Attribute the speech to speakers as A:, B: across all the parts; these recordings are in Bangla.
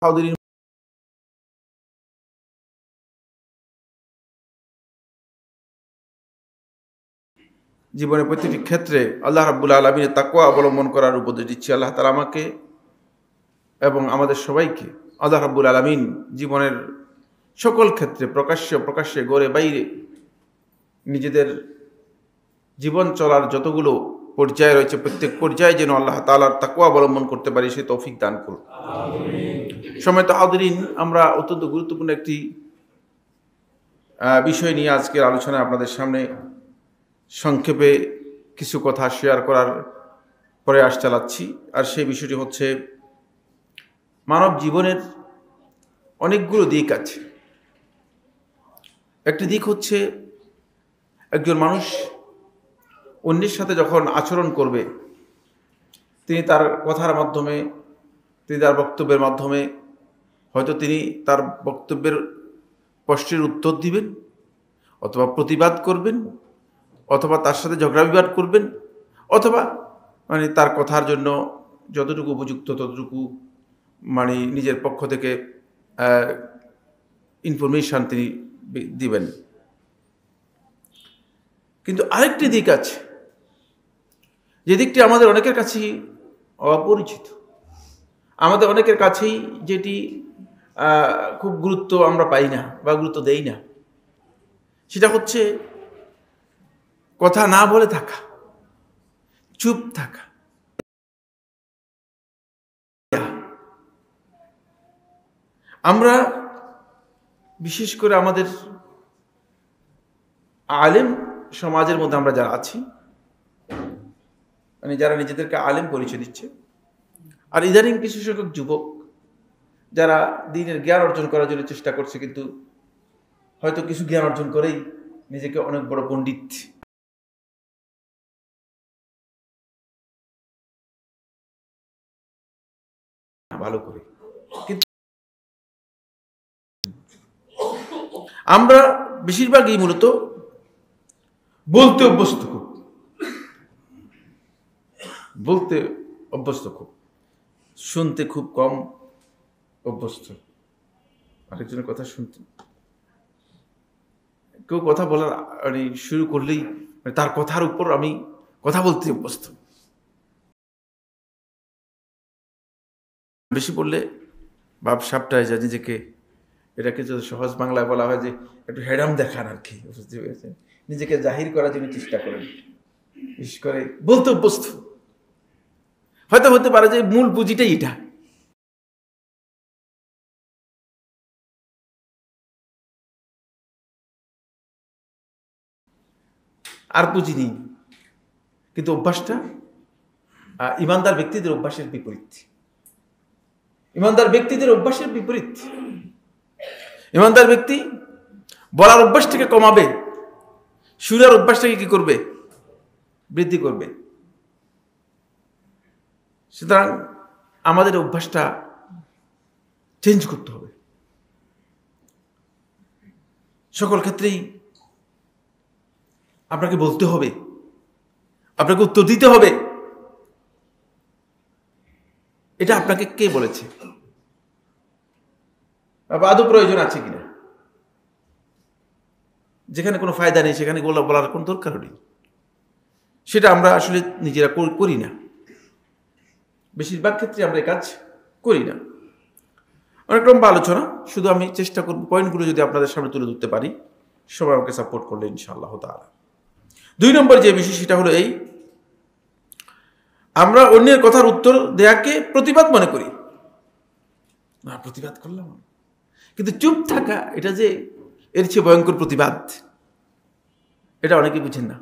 A: হাউদিন জীবনের প্রতিটি ক্ষেত্রে আল্লাহ রাব্বুল আলামিনের তাকওয়া অবলম্বন করার উপদেশ দিচ্ছি। আল্লাহ তাআলা আমাকে এবং আমাদের সবাইকে আল্লাহ রাব্বুল আলামিন জীবনের সকল ক্ষেত্রে প্রকাশ্যে গড়ে বাইরে নিজেদের জীবন চলার যতগুলো পর্যায় রয়েছে প্রত্যেক পর্যায়ে যেন আল্লাহ তাআলার তাকওয়া অবলম্বন করতে পারি সে তৌফিক দান করুন। সম্মানিত হাউদিন, আমরা অত্যন্ত গুরুত্বপূর্ণ একটি বিষয় নিয়ে আজকের আলোচনায় আপনাদের সামনে সংক্ষেপে কিছু কথা শেয়ার করার প্রয়াস চালাচ্ছি। আর সেই বিষয়টি হচ্ছে মানব জীবনের অনেকগুলো দিক আছে। একটি দিক হচ্ছে একজন মানুষ অন্যের সাথে যখন আচরণ করবে তিনি তার কথার মাধ্যমে, তিনি তার বক্তব্যের মাধ্যমে হয়তো তিনি তার বক্তব্যের প্রশ্নের উত্তর দিবেন, অথবা প্রতিবাদ করবেন, অথবা তার সাথে ঝগড়া বিবাদ করবেন, অথবা তার কথার জন্য যতটুকু উপযুক্ত ততটুকু নিজের পক্ষ থেকে ইনফরমেশন তিনি দিবেন। কিন্তু আরেকটি দিক আছে, যে দিকটি আমাদের অনেকের কাছেই অপরিচিত, আমাদের অনেকের কাছেই যেটি খুব গুরুত্ব আমরা পাই না বা গুরুত্ব দেই না। সেটা হচ্ছে কথা না বলে থাকা, চুপ থাকা। আমরা বিশেষ করে আমাদের আলেম সমাজের মধ্যে আমরা যারা আছি, যারা নিজেদেরকে আলেম পরিচয় দিচ্ছে, আর ইদানিং কিছু সংখ্যক যুবক যারা দ্বীনের জ্ঞান অর্জন করার জন্য চেষ্টা করছে, কিন্তু হয়তো কিছু জ্ঞান অর্জন করেই নিজেকে অনেক বড় পণ্ডিত ভালো করে। কিন্তু আমরা বেশিরভাগই মূলত বলতে অভ্যস্ত, খুব শুনতে খুব কম অভ্যস্ত। আরেকজনের কথা শুনতে, কেউ কথা বলার শুরু করলেই তার কথার উপর আমি কথা বলতে অভ্যস্ত। বেশি বললে বাপ সাপটায় যায় নিজেকে, এটাকে যদি সহজ বাংলায় বলা হয় যে একটু হেডাম দেখান আর কি, বুঝতে পেরেছেন? নিজেকে জাহির করার জন্য চেষ্টা করেন, বিশেষ করে বলতে অভ্যস্ত। হয়তো হতে পারে যে মূল পুঁজিটাই এটা। আর পুঁজি নেই, কিন্তু অভ্যাসটা ইমানদার ব্যক্তিদের অভ্যাসের বিপরীত। ইমানদার ব্যক্তি বলার অভ্যাসটাকে কমাবে, শুনার অভ্যাসটাকে কি করবে? বৃদ্ধি করবে। সুতরাং আমাদের অভ্যাসটা চেঞ্জ করতে হবে। সকল ক্ষেত্রেই আপনাকে বলতে হবে, আপনাকে উত্তর দিতে হবে। এটা আপনাকে কে বলেছে? আদৌ প্রয়োজন আছে কিনা? যেখানে কোনো ফায়দা নেই সেখানে বলার কোনো দরকার নেই। সেটা আমরা আসলে নিজেরা করি না, বেশিরভাগ ক্ষেত্রে আমরা এই কাজ করি না। অনেক লম্বা আলোচনা, শুধু আমি চেষ্টা করব পয়েন্টগুলো যদি আপনাদের সামনে তুলে ধরতে পারি, সবাই আমাকে সাপোর্ট করলে ইনশাআল্লাহ তাআলা। 2 নম্বর যে বিষয় সেটা হলো এই, আমরা অন্যের কথার উত্তর দেয়াকে প্রতিবাদ মনে করি। না, প্রতিবাদ করলাম, কিন্তু চুপ থাকা এটা যে এর চেয়ে ভয়ঙ্কর প্রতিবাদ, এটা অনেকে বুঝেন না।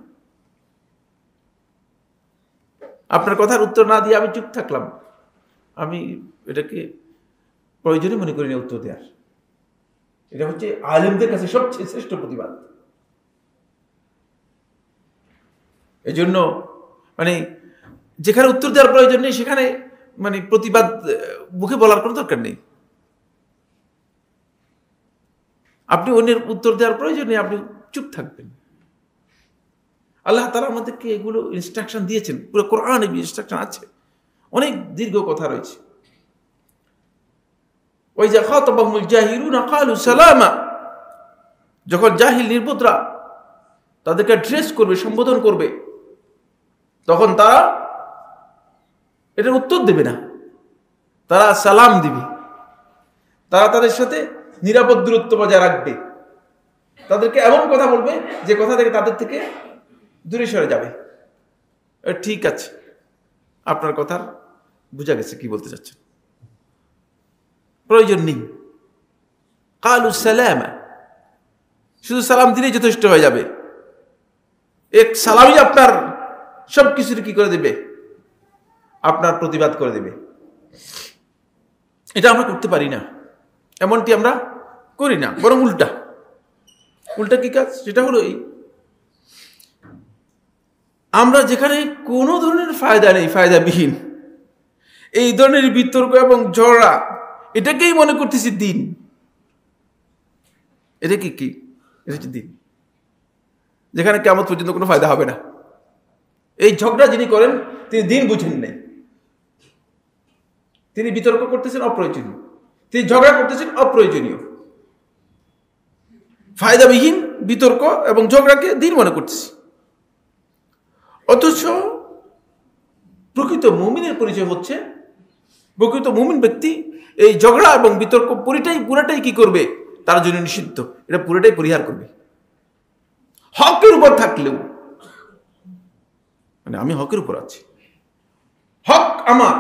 A: আপনার কথার উত্তর না দিয়ে আমি চুপ থাকলাম, আমি এটাকে প্রয়োজনে মনে করি না উত্তর দেওয়ার। এটা হচ্ছে আলেমদের কাছে সবচেয়ে শ্রেষ্ঠ প্রতিবাদ। এই জন্য যেখানে উত্তর দেওয়ার প্রয়োজন নেই সেখানে প্রতিবাদ মুখে বলার কোনো দরকার নেই। আপনি অন্যের উত্তর দেওয়ার প্রয়োজন নেই, আপনি চুপ থাকবেন। আল্লাহ তাআলা আমাদেরকে এগুলো ইনস্ট্রাকশন দিয়েছেন, পুরো কোরআনে ইনস্ট্রাকশন আছে, অনেক দীর্ঘ কথা রয়েছে। ওয়াইজা খাতাবাহুমুল জাহিলুনা ক্বালু সালামা, যখন জাহিল নির্বোধরা তাদেরকে অ্যাড্রেস করবে, সম্বোধন করবে, তখন তারা এটার উত্তর দেবে না, তারা সালাম দিবে, তারা তাদের সাথে নিরাপদ দূরত্ব বজায় রাখবে, তাদেরকে এমন কথা বলবে যে কথা থেকে তাদের থেকে দূরে সরে যাবে। ঠিক আছে, আপনার কথা বুঝা গেছে কি বলতে চাচ্ছেন, প্রয়োজন নেই। ক্বালু সালামা, শুধু সালাম দিলেই যথেষ্ট হয়ে যাবে। এক সালামই আপনার সব কিছুর কি করে দেবে, আপনার প্রতিবাদ করে দেবে। এটা আমরা করতে পারি না, এমনটি আমরা করি না, বরং উল্টা কি কাজ, সেটা হলো এই, আমরা যেখানে কোনো ধরনের ফায়দা নেই, ফায়দাবিহীন এই ধরনের বিতর্ক এবং ঝগড়া, এটাকেই মনে করতেছি দিন। এটা কি এটা হচ্ছে দিন, যেখানে কিয়ামত পর্যন্ত কোনো ফায়দা হবে না। এই ঝগড়া যিনি করেন তিনি দিন বুঝেন নাই, তিনি বিতর্ক করতেছেন অপ্রয়োজনীয়, তিনি ঝগড়া করতেছেন অপ্রয়োজনীয়, ফায়দাবিহীন বিতর্ক এবং ঝগড়াকে দিন মনে করতেছি। অথচ প্রকৃত মুমিনের পরিচয় হচ্ছে, প্রকৃত মুমিন ব্যক্তি এই ঝগড়া এবং বিতর্ক পুরোটাই কি করবে, তার জন্য নিষিদ্ধ, এটা পুরোটাই পরিহার করবে। হকের উপর থাকলেও, মানে আমি হকের উপর আছি, হক আমার,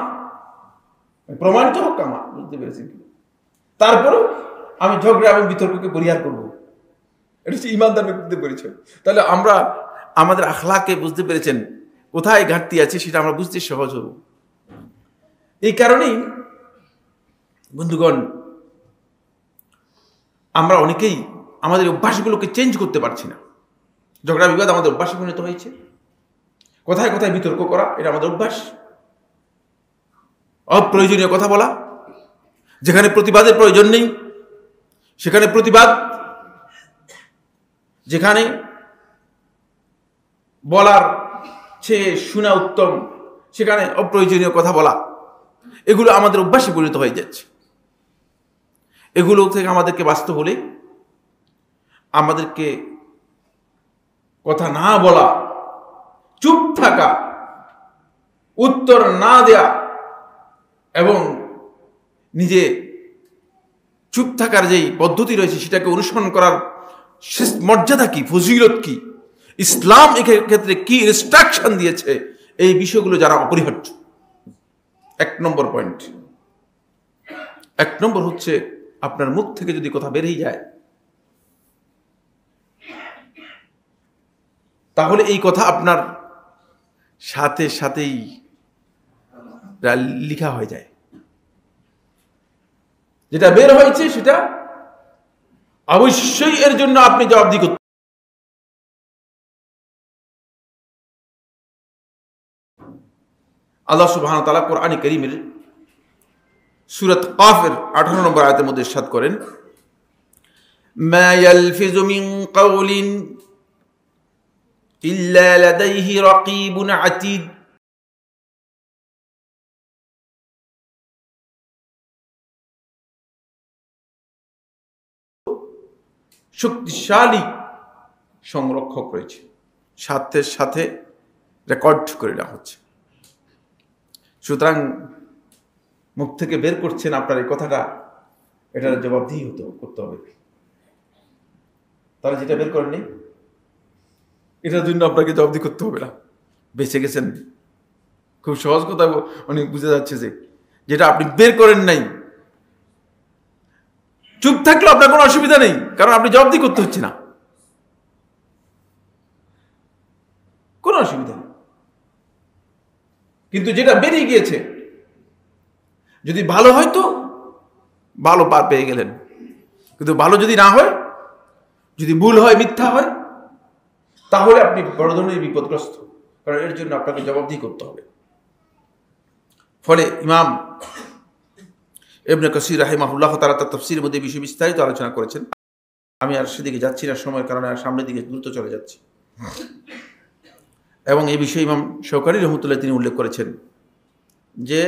A: প্রমাণিত হক আমার, বুঝতে পেরেছেন, তারপরও আমি ঝগড়া এবং বিতর্ককে পরিহার করব, এটা হচ্ছে ইমানদার ব্যক্তিদের পরিচয়। তাহলে আমরা আমাদের আখলাকে বুঝতে পেরেছেন কোথায় ঘাটতি আছে, সেটা আমরা বুঝতে সহজ হব। এই কারণেই বন্ধুগণ, আমরা অনেকেই আমাদের অভ্যাসগুলোকে চেঞ্জ করতে পারছি না। ঝগড়া বিবাদ আমাদের অভ্যাসে পরিণত হয়েছে, কোথায় কোথায় বিতর্ক করা এটা আমাদের অভ্যাস, অপ্রয়োজনীয় কথা বলা, যেখানে প্রতিবাদের প্রয়োজন নেই সেখানে প্রতিবাদ, যেখানে বলার চেয়ে শোনা উত্তম সেখানে অপ্রয়োজনীয় কথা বলা, এগুলো আমাদের অভ্যাসে পরিণত হয়ে যাচ্ছে। এগুলো থেকে আমাদেরকে বাঁচতে হলে আমাদেরকে কথা না বলা, চুপ থাকা, উত্তর না দেয়া এবং নিজে চুপ থাকার যেই পদ্ধতি রয়েছে সেটাকে অনুসরণ করার মর্যাদা কি, ফজিলত কি, ইসলাম এক্ষেত্রে কি ইনস্ট্রাকশন দিয়েছে, এই বিষয়গুলো জানা অপরিহার্য। 1 নম্বর পয়েন্ট, 1 নম্বর হচ্ছে আপনার মুখ থেকে যদি কথা বেরিয়ে যায় তাহলে এই কথা আপনার সাথেই লিখা হয়ে যায়, যেটা বের হয়েছে সেটা অবশ্যই এর জন্য আপনি জবাবদিহি করতে। আল্লাহ সুবহানাহু ওয়া তাআলা কোরআনে কারীমের সূরা কাফের 18 নম্বর আয়াতের মধ্যে ইরশাদ করেন, মা ইয়ালফিযু মিন কাওলিন ইল্লা লাদাইহি রাকীবুন আতীদ। শক্তিশালী সংরক্ষক রয়েছে, সাথে রেকর্ড করে নেওয়া হচ্ছে। সুতরাং মুখ থেকে বের করছেন আপনার এই কথাটা, এটার জবাবদিহি করতে হবে। তারা যেটা বের করেননি এটার জন্য আপনাকে জবাবদিহি করতে হবে না, বেঁচে গেছেন। খুব সহজ কথা অনেক বুঝে যাচ্ছে যে যেটা আপনি বের করেন নাই, চুপ থাকলে আপনার কোনো অসুবিধা নেই, কারণ আপনি জবাবদিহি করতে হচ্ছে না, কোনো অসুবিধা নেই। কিন্তু যেটা বেরিয়ে গিয়েছে, যদি ভালো হয় তো ভালো পার পেয়ে গেলেন, কিন্তু ভালো যদি না হয়, যদি ভুল হয়, মিথ্যা হয়, তাহলে আপনি বড় ধরনের বিপদগ্রস্ত, কারণ এর জন্য আপনাকে জবাবদিহি করতে হবে। ফলে ইমাম ইবনে কাসির রাহিমাহুল্লাহ তাআলা তার তাফসীরের মধ্যে বিষয় বিস্তারিত আলোচনা করেছেন। আমি আর সেদিকে যাচ্ছি না, সময়ের কারণে আর সামনের দিকে দ্রুত চলে যাচ্ছি। এবং এই বিষয়ে ইমাম শওকানী রহমতুল্লাহ তিনি উল্লেখ করেছেন যে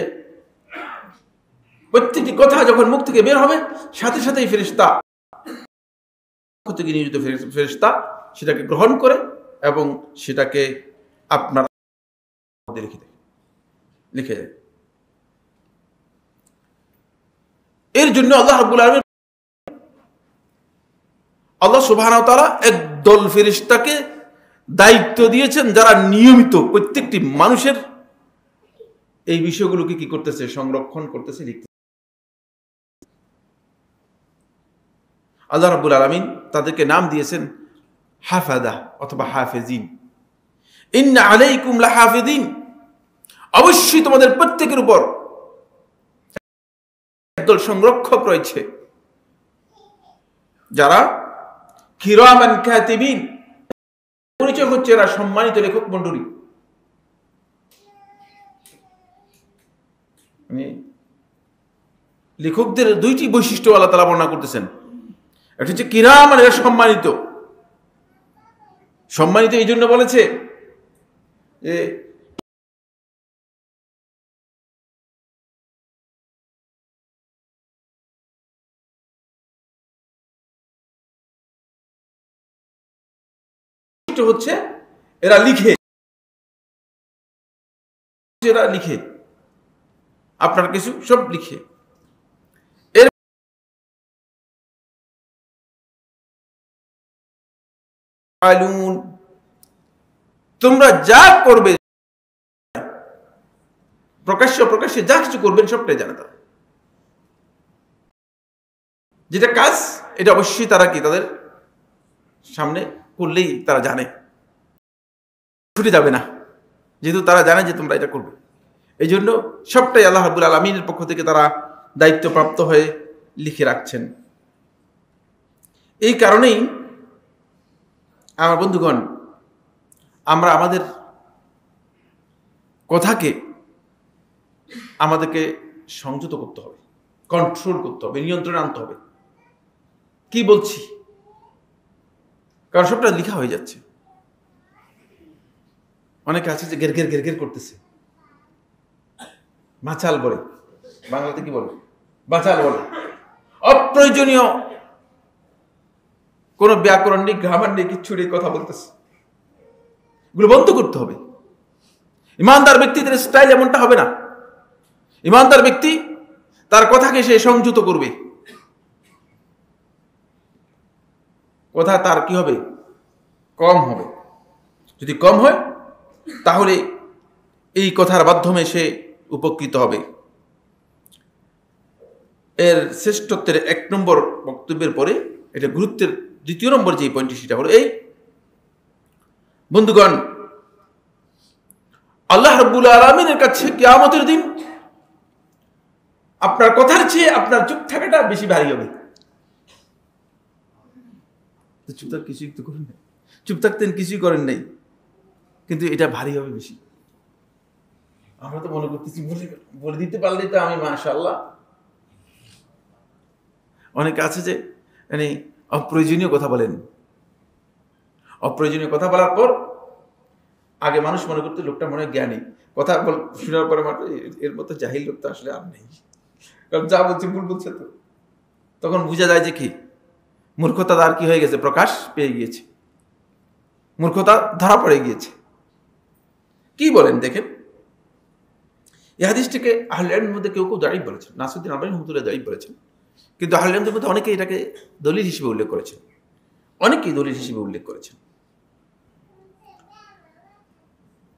A: প্রত্যেকটি কথা যখন মুখ থেকে বের হবে সাথে সাথেই ফেরেশতা থেকে নিয়োজিত ফেরেশতা সেটাকে গ্রহণ করে এবং সেটাকে আপনার লিখে দেয়। এর জন্য আল্লাহ রাব্বুল আলামিন আল্লাহ সুবহানাহু ওয়া তাআলা একদল ফেরেশতাকে দায়িত্ব দিয়েছেন যারা নিয়মিত প্রত্যেকটি মানুষের এই বিষয়গুলোকে কি করতেছে, সংরক্ষণ করতেছে, লিখতেছে। আল্লাহ রাব্বুল আলামিন তাদেরকে নাম দিয়েছেন হাফাদা অথবা হাফেজিন। ইন্না আলাইকুম লাহাফিদিন, অবশ্যই তোমাদের প্রত্যেকের উপর একদল সংরক্ষক রয়েছে যারা কিরামান কাতিবিন, পরিচয় হচ্ছে এরা সম্মানিত লেখক মণ্ডলী। লেখকদের দুইটি বৈশিষ্ট্য আল্লাহ তাআলা বর্ণনা করতেছেন। এটা হচ্ছে কিরামান, এরা সম্মানিত। সম্মানিত এই জন্য বলেছে যে হচ্ছে এরা লিখে, এরা লিখে আপনার কিছু সব লিখে। এর তোমরা যা করবে প্রকাশ্যে যা কিছু করবেন সবটাই জানে তারা। যেটা কাজ এটা অবশ্যই তারা কি তাদের সামনে করলেই তারা জানে, ছুটে যাবে না, যেহেতু তারা জানে যে তোমরা এটা করবে। এই জন্য সবটাই আল্লাহ রাব্বুল আলামিনের পক্ষ থেকে তারা দায়িত্বপ্রাপ্ত হয়ে লিখে রাখছেন। এই কারণেই আমার বন্ধুগণ, আমরা আমাদের কথাকে আমাদেরকে সংযত করতে হবে, কন্ট্রোল করতে হবে, নিয়ন্ত্রণে আনতে হবে। কি বলছি, কারণ সবটা লেখা হয়ে যাচ্ছে। অনেকে আছে যে গের গের গের গের করতেছে, মাচাল বলে, বাংলাতে কি বলে, বাচাল বলে। অপ্রয়োজনীয় কোন ব্যাকরণ নেই, গ্রামার নেই, কিচ্ছু নেই, কথা বলতেছে। এগুলো বন্ধ করতে হবে। ইমানদার ব্যক্তিদের স্টাইল এমনটা হবে না। ইমানদার ব্যক্তি তার কথাকে সে সংযত করবে। কথা তার কি হবে, কম হবে। যদি কম হয় তাহলে এই কথার মাধ্যমে সে উপকৃত হবে। এর শ্রেষ্ঠত্বের 1 নম্বর বক্তব্যের পরে এটা গুরুত্বের 2য় নম্বর যে পয়েন্টটি সেটা হলো এই, বন্ধুগণ, আল্লাহ রাব্বুল আলামিনের কাছে কিয়ামতের দিন আপনার কথার চেয়ে আপনার চুপ থাকাটা বেশি ভারী হবে। চুপ থাক কিছুই তো করেন নাই, চুপ থাকতেন কিছুই করেন নাই, কিন্তু এটা ভারী হবে বেশি। আমরা তো মনে করতেছি বলে দিতে পারলে তো আমি মাশাআল্লাহ। অনেকে আছে যে মানে অপ্রয়োজনীয় কথা বলেন। অপ্রয়োজনীয় কথা বলার পর আগে মানুষ মনে করতে লোকটা মনে হয় জ্ঞানী, কথা শোনার পরে এর মতো জাহিল লোক তো আসলে আর নেই, কারণ যা বলছে ভুল বলছে। তো তখন বোঝা যায় যে কি মূর্খতা তার কি হয়ে গেছে, প্রকাশ পেয়ে গিয়েছে, মূর্খতা ধরা পড়ে গিয়েছে। কি বলেন দেখেন, এই হাদিসটিকে আহলে ইলমের মধ্যে কেউ কেউ দায়ীফ বলেছেন, নাসিরউদ্দিন আলবানী রাহমাতুল্লাহ দায়ীফ বলেছেন, কিন্তু আহলে ইলমের মধ্যে অনেকে এটাকে দলিল হিসেবে উল্লেখ করেছেন, অনেকেই দলিল হিসেবে উল্লেখ করেছেন।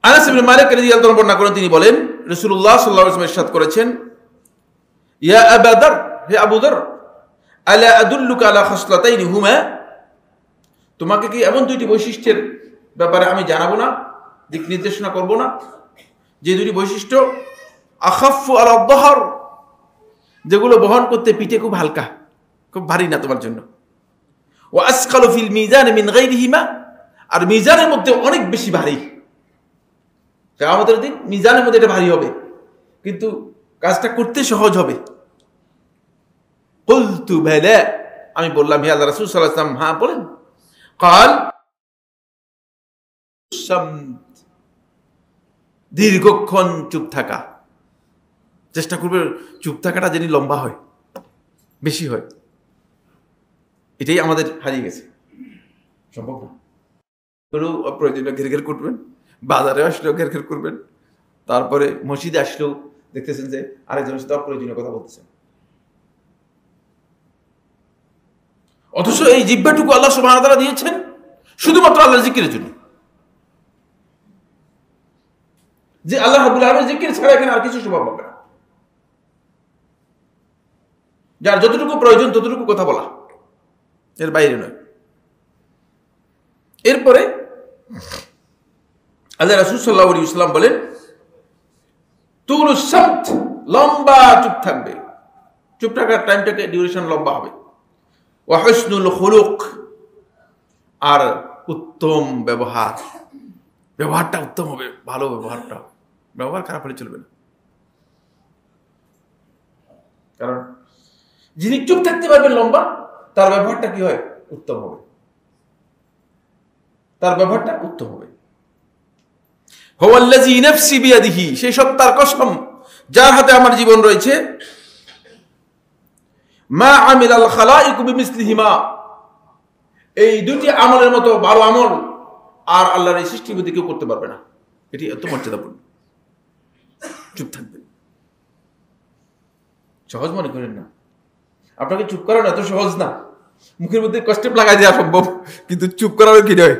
A: আনাস ইবনে মালিক রাদিয়াল্লাহু আনহু বর্ণনা করেন, তিনি বলেন রাসূলুল্লাহ সাল্লাল্লাহু আলাইহি ওয়াসাল্লাম ইরশাদ করেছেন, ইয়া আবু যর, হে আবু যর, আলা আদুল্লুকা আলা খাসলাতাইন হুমা, তোমাকে কি এমন দুইটি বৈশিষ্ট্যের ব্যাপারে আমি জানাবো না, দিক নির্দেশনা করব না, যে দুটি বৈশিষ্ট্য আখাফু আলা যহর, যেগুলো বহন করতে পিঠে খুব হালকা, খুব ভারী না তোমার জন্য, ওয়া আসকালু ফিল মিজান মিন গায়রিহিমা, আর মিজানের মধ্যে অনেক বেশি ভারী। কিয়ামতের দিন মিজানের মধ্যে এটা ভারী হবে, কিন্তু কাজটা করতে সহজ হবে। কুলতু বালা, আমি বললাম হে আল্লাহর রাসূল সাল্লাল্লাহু আলাইহি ওয়াসাল্লাম, হ্যাঁ বলেন। কাল, দীর্ঘক্ষণ চুপ থাকা। চেষ্টা করবে চুপ থাকাটা যেন লম্বা হয়, বেশি হয়। এটাই আমাদের হারিয়ে গেছে, সম্ভব না। প্রয়োজনীয় ঘের ঘের করবেন, বাজারে আসলেও ঘের ঘের করবেন, তারপরে মসজিদে আসলেও দেখতেছেন যে আরেকজনের সাথে অপ্রয়োজনীয় কথা বলতেছেন। অথচ এই জিহ্বাটুকু আল্লাহ সুবহানাহু ওয়া তাআলা দিয়েছেন শুধুমাত্র আল্লাহর জিকিরের জন্য, যে আল্লাহ রাব্বুল আলামিনের জিকির ছাড়া এখানে আর কিছু সম্ভব হবে না। যার যতটুকু প্রয়োজন ততটুকু কথা বলা, এর বাইরে নয়। এরপরে আল্লাহ রাসূল সাল্লাল্লাহু আলাইহি ওয়াসাল্লাম বলেন, তুলুস সামত, লম্বা চুপ থাকবে, চুপ থাকার টাইমটাকে ডিউরেশন লম্বা হবে। ওয়া হুসনুল খুলুক, আর উত্তম ব্যবহার, ব্যবহারটা উত্তম হবে, ভালো ব্যবহারটা, ব্যবহার খারাপ হলে চলবে না। কারণ যিনি চুপ থাকতে পারবেন লম্বা, তার ব্যবহারটা কি হয়? উত্তম হবে, তার ব্যবহারটা উত্তম হবে। হুয়াল্লাযী নাফসি বিয়াদিহি, সেই সত্তার কসম যার হাতে আমার জীবন রয়েছে, মা আমিলাল খালাইকু বিমিসলিহিমা, এই দুটি আমলের মতো ভালো আমল আর আল্লাহর এই সৃষ্টিপতি কেউ করতে পারবে না। এটি এত মর্যাদাপূর্ণ। চুপ থাকবে, সহজ মনে করেন না। আপনাকে চুপ করানো এত সহজ না, মুখের মধ্যে কষ্টে লাগাই দেওয়া সম্ভব, কিন্তু চুপ করানো কি নয়,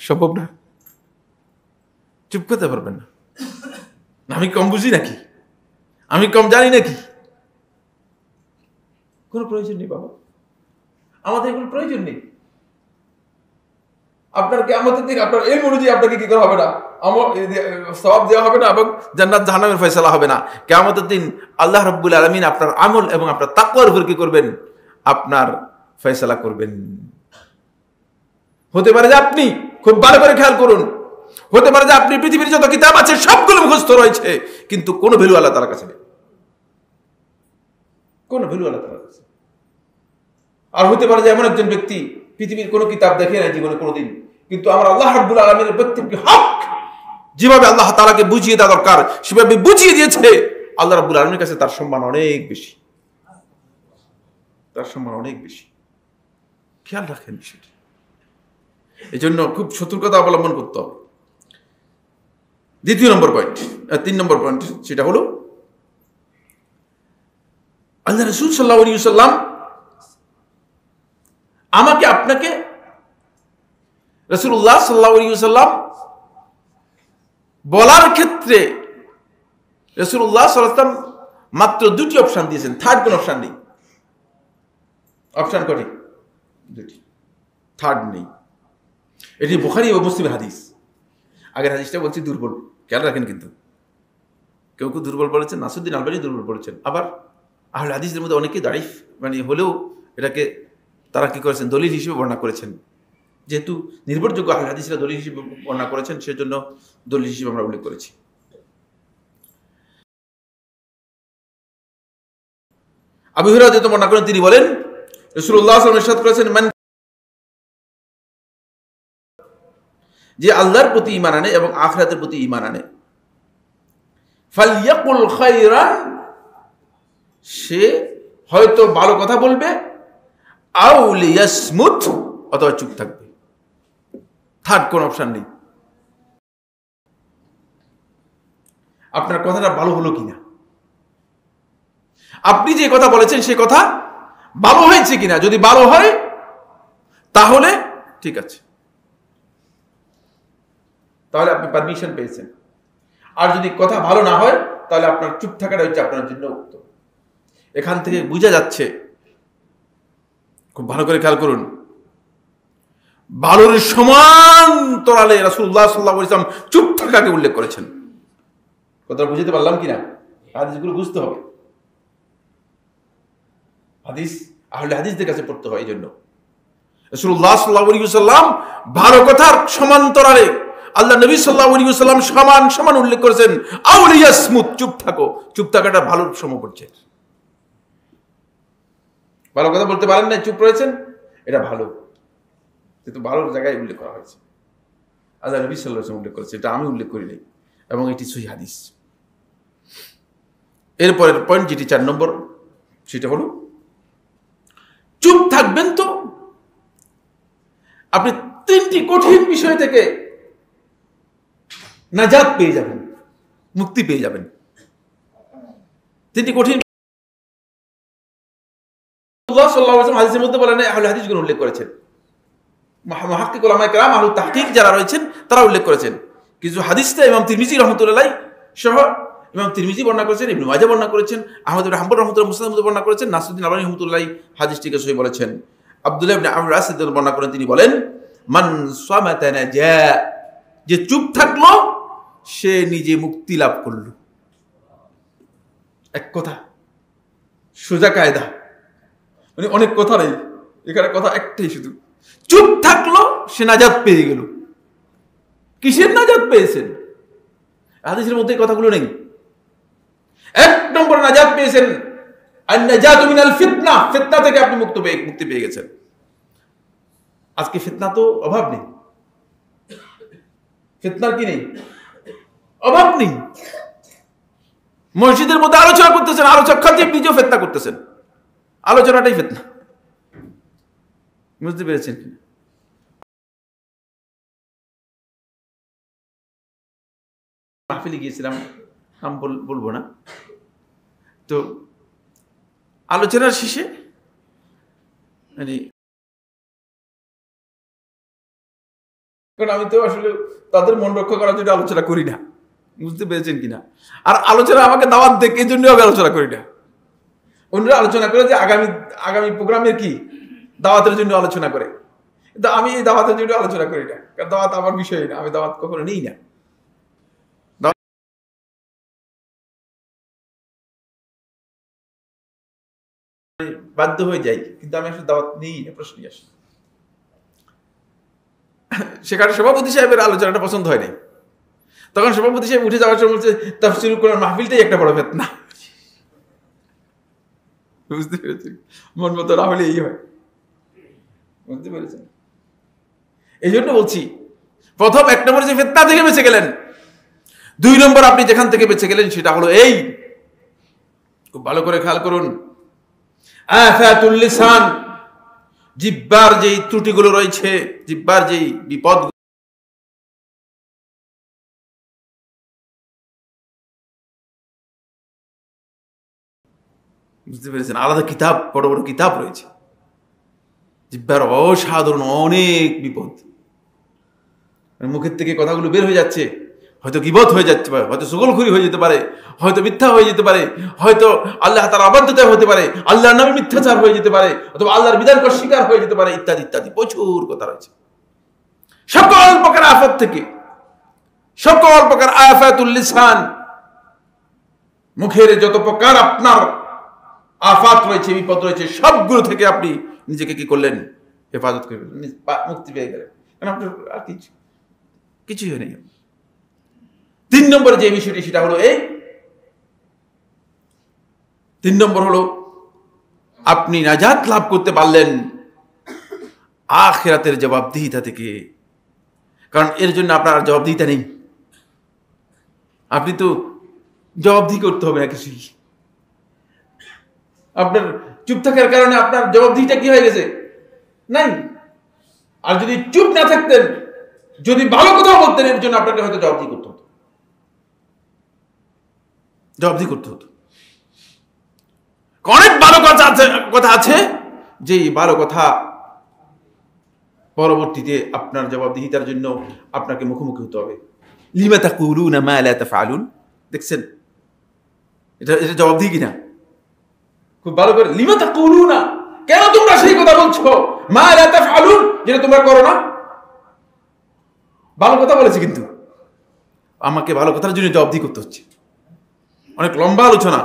A: সম্ভব না। চুপ করতে পারবেন না। আমি কম বুঝি নাকি? আমি কম জানি নাকি? কোনো প্রয়োজন নেই বাবা, আমাদের কোনো প্রয়োজন নেই। আপনার কিয়ামতের দিন আপনার এই অনুযায়ী আপনাকে কি করা হবে না, সওয়াব দেওয়া হবে না এবং জান্নাত জাহান্নামের ফয়সালা হবে না। কিয়ামতের দিন আল্লাহ রাব্বুল আলামিন আপনার আমল এবং আপনার তাকওয়ার উপর কি করবেন? আপনার ফয়সালা করবেন। হতে পারে যে আপনি, খুব ভালো করে খেয়াল করুন, হতে পারে যে আপনি পৃথিবীর যত কিতাব আছে সবগুলো মুখস্থ রয়েছে, কিন্তু কোনো ভ্যালু আল্লাহ তাআলার কাছে নেই, কোনো ভ্যালু আল্লাহ তাআলার কাছে। আর হতে পারে যে এমন একজন ব্যক্তি পৃথিবীর কোনো কিতাব দেখে নাই জীবনে কোনোদিন, কিন্তু আমার আল্লাহ রাব্বুল আলামিনের প্রত্যেকটি হক যেভাবে আল্লাহ তাআলাকে বুঝিয়ে দেওয়া দরকার সেভাবে বুঝিয়ে দিয়েছে। আল্লাহ রাব্বুল আলামিনের কাছে তার সম্মান অনেক বেশি, তার সম্মান অনেক বেশি। খেয়াল রাখেন বিষয়টি। এই জন্য খুব সতর্কতা অবলম্বন করতে হবে। দ্বিতীয় নম্বর পয়েন্ট, 3 নম্বর পয়েন্ট, সেটা হলো আল্লাহ রাসূল সাল্লাল্লাহু আলাইহি ওয়াসাল্লাম আমাকে আপনাকে, রাসূলুল্লাহ সাল্লাল্লাহু আলাইহি ওয়াসাল্লাম বলার ক্ষেত্রে রাসূলুল্লাহ সাল্লাল্লাহু আলাইহি ওয়াসাল্লাম মাত্র 2টি অপশন দিয়েছেন, থার্ড কোনো অপশন নেই। অপশন কটি? 2টি, থার্ড নেই। এটি বুখারী ও মুসলিমের হাদিস। আগের হাদিসটা বলছি দুর্বল, খেয়াল রাখেন। কিন্তু কেউ কেউ দুর্বল বলেছেন, নাসিরউদ্দিন আলবানী দুর্বল বলেছেন, আবার আহলে হাদিসদের মধ্যে অনেকেই দাঈফ মানে হলেও এটাকে তারা কি করেছেন? দলিল হিসেবে বর্ণনা করেছেন। যেহেতু নির্ভরযোগ্য আহলে হাদিসরা দলিল হিসেবে বর্ণনা করেছেন, সেজন্য দলিল হিসেবে আমরা উল্লেখ করেছি। আবু হুরায়রা যেহেতু বর্ণনা করেন, তিনি বলেন রাসূলুল্লাহ সাল্লাল্লাহু আলাইহি ওয়াসাল্লাম ইরশাদ করেছেন, যে আল্লাহর প্রতি ঈমান আনে এবং আখিরাতের প্রতি ঈমান আনে, ফালইয়াকুল খায়রান, সে হয়তো ভালো কথা বলবে, আও লিয়াসমুত, অথবা চুপ থাকবে। থার্ড কোন অপশন নেই। আপনার কথাটা ভালো হলো কিনা, আপনি যে কথা বলেছেন সে কথা ভালো হয়েছে কিনা, যদি ভালো হয় তাহলে ঠিক আছে, তাহলে আপনি পারমিশন পেয়েছেন। আর যদি কথা ভালো না হয় তাহলে আপনার চুপ থাকাটা হচ্ছে আপনার জন্য উত্তম। এখান থেকে বোঝা যাচ্ছে, খুব ভালো করে খেয়াল করুন, ভালোর সমান্তরালে রাসূলুল্লাহ সাল্লাল্লাহু আলাইহি ওয়াসাল্লাম চুপ থাকাকে উল্লেখ করেছেন। কথা বুঝতে পারলাম কিনা? হাদিসগুলো বুঝতে হবে, হাদিস আহলে হাদিসদের কাছে পড়তে হয়। এই জন্য রাসূলুল্লাহ সাল্লাল্লাহু আলাইহি ওয়াসাল্লাম ভালো কথার সমান্তরালে আল্লাহ নবী সাল্লাল্লাহু আলাইহি ওয়াসাল্লাম সমান সমান উল্লেখ করেছেন, আউলিয়াসমুত, চুপ থাকো। চুপ থাকাটা ভালোর সমপরিচয়। ভালো কথা বলতে পারেন না, চুপ রয়েছেন, এটা ভালো, কিন্তু ভালোর জায়গায় উল্লেখ করা হয়েছে। আল্লাহ নবী সাল্লাল্লাহু আলাইহি ওয়াসাল্লাম উল্লেখ করেছে, এটা আমি উল্লেখ করি নাই, এবং এটি সহিহ হাদিস। এরপরের পয়েন্ট যেটি 4 নম্বর, সেটা হলো চুপ থাকবেন তো আপনি 3টি কঠিন বিষয় থেকে নাজাত পেয়ে যাবেন, মুক্তি পেয়ে যাবেন। 3টি কঠিন আল্লাহ সাল্লাল্লাহু আলাইহি ওয়াসাল্লাম হাদিসের মধ্যে বলেন, আহলে হাদিসগুলো উল্লেখ করেছেন, মুহাক্কিক উলামায়ে কেরাম, আহলে তাহকিক যারা রয়েছেন তারা উল্লেখ করেছেন। কিছু হাদিসটা ইমাম তিরমিজি রাহমাতুল্লাহ সহ ইমাম তিরমিজি বর্ণনা করেছেন, ইবনে মাজাহ বর্ণনা করেছেন, আহমদ ইবনে হাম্বল রাহমাতুল্লাহ মুসনাদের মধ্যে বর্ণনা করেছেন, নাসরুদ্দিন আলবানী রাহমাতুল্লাহ হাদিসটিকে সহিহ বলেছেন। আব্দুল্লাহ ইবনে আমর রাসিদ বর্ণনা করেন, তিনি বলেন, মান সামাতা নাজা, যে চুপ থাকলো সে নিজে মুক্তি লাভ করলো। এক কথা, সোজা কায়দা, মানে অনেক কথা নেই এখানে, কথা একটাই শুধু, চুপ থাকলো সে নাজাত পেয়ে গেল। কিসের নাজাত পেয়েছেন? হাদিসের মধ্যে কথাগুলো নেই। 1 নম্বর নাজাত পেয়েছেন আন-নাজাতু মিনাল ফিতনা, ফিতনা থেকে আপনি মুক্তি পেয়ে গেছেন। আজকে ফিতনা তো অভাব নেই, ফিতনার কি নেই? অভাব নেই। মসজিদের মধ্যে আলোচনা করতেছেন, আলোচক খাতিব নিজেও ফিতনা করতেছেন, আলোচনাটাই ফিতনা। বুঝতে পেরেছেন? মাহফিলে গিয়েছিলাম, নাম বলবো না, তো আলোচনার শেষে মানে, কারণ আমি তো আসলে তাদের মন রক্ষা করার জন্য আলোচনা করি না, বুঝতে পেরেছেন কিনা? আর আলোচনা আমাকে দাওয়াত দেয়, এই জন্য আমি আলোচনা করি না। অন্যরা আলোচনা করে যে আগামী প্রোগ্রামের কি দাওয়াতের জন্য আলোচনা করে, কিন্তু আমি এই দাওয়াতের জন্য আলোচনা করি না, কারণ দাওয়াত আমার বিষয় না, আমি দাওয়াত কখনো নিই না। বাধ্য হয়ে যাই, কিন্তু আমি আসলে দাওয়াত নিই না, প্রশ্নই আসে। সেখানে সভাপতি সাহেবের আলোচনাটা পছন্দ হয় নাই, তখন সভাপতি সাহেব উঠে যাওয়ার সময় বলছে, তাফসীরুল কোরআন মাহফিলটাই একটা বড় ফিতনা। বুঝতে পেরেছেন? মন মতো না হলে এই হয়, বুঝতে পেরেছেন? এই জন্য বলছি, প্রথম 1 নম্বর যে ফিতনা থেকে বেঁচে গেলেন, 2 নম্বর আপনি যেখান থেকে বেঁচে গেলেন সেটা হলো এই, খুব ভালো করে খেয়াল করুন, আফাতুল লিসান, জিহ্বার যেই ত্রুটিগুলো রয়েছে, জিহ্বার যেই বিপদ, বুঝতে পেরেছেন? আলাদা কিতাব, বড় বড় কিতাব রয়েছে। জিহ্বার অসাধারণ অনেক বিপদ, মুখের থেকে কথাগুলো বের হয়ে যাচ্ছে, হয়তো গীবত হয়ে যাচ্ছে পারে, হয়তো সুগলখুরি হয়ে যেতে পারে, হয়তো মিথ্যা হয়ে যেতে পারে, হয়তো আল্লাহ তাআলার অবাধ্যতা হতে পারে, আল্লাহর নামে মিথ্যাচার হয়ে যেতে পারে, অথবা আল্লাহর বিধানকে অস্বীকার হয়ে যেতে পারে, ইত্যাদি ইত্যাদি প্রচুর কথা রয়েছে। সকল প্রকার আফাত থেকে, সকল প্রকার আফাতুল লিসান, মুখের যত প্রকার আপনার আফাত রয়েছে, বিপদ রয়েছে, সবগুলো থেকে আপনি নিজেকে কি করলেন? হেফাজত করলেন, মুক্তি পেয়ে গেলেন। কারণ আপনার আর কিছুই হয় নাই। 3 নম্বরে যে বিষয়টি সেটা হলো এই, 3 নম্বর হলো আপনি নাজাত লাভ করতে পারলেন আখিরাতের জবাবদিহিতা থেকে। কারণ এর জন্য আপনার জবাবদিহিতা নেই, আপনি তো জবাবদিহি করতে হবে না কিছুই। আপনার চুপ থাকার কারণে আপনার জবাবদিহিতা কি হয়ে গেছে? নাই। আর যদি চুপ না থাকতেন, যদি ভালো কথা বলতেন, এর জন্য আপনাকে হয়তো জবাবদিহি করতে হতো, জবাবদিহি করতে হতো। অনেক ভালো কথা আছে যে ভালো কথা পরবর্তীতে আপনার জবাবদিহিতার জন্য আপনাকে মুখোমুখি হতে হবে। লিমা তাকুলুনা মা লা তাফআলুন, দেখছেন এটা জবাবদিহি কিনা? খুব ভালো করে, লিমা তাকুলুনা, কেন তোমরা সেই কথা বলছো, মা লা তাফআলুন, যেটা তোমরা করো না। ভালো কথা বলেছি, কিন্তু আমাকে ভালো কথার জন্য জবাবদিহি করতে হচ্ছে। অনেক লম্বা আলোচনা,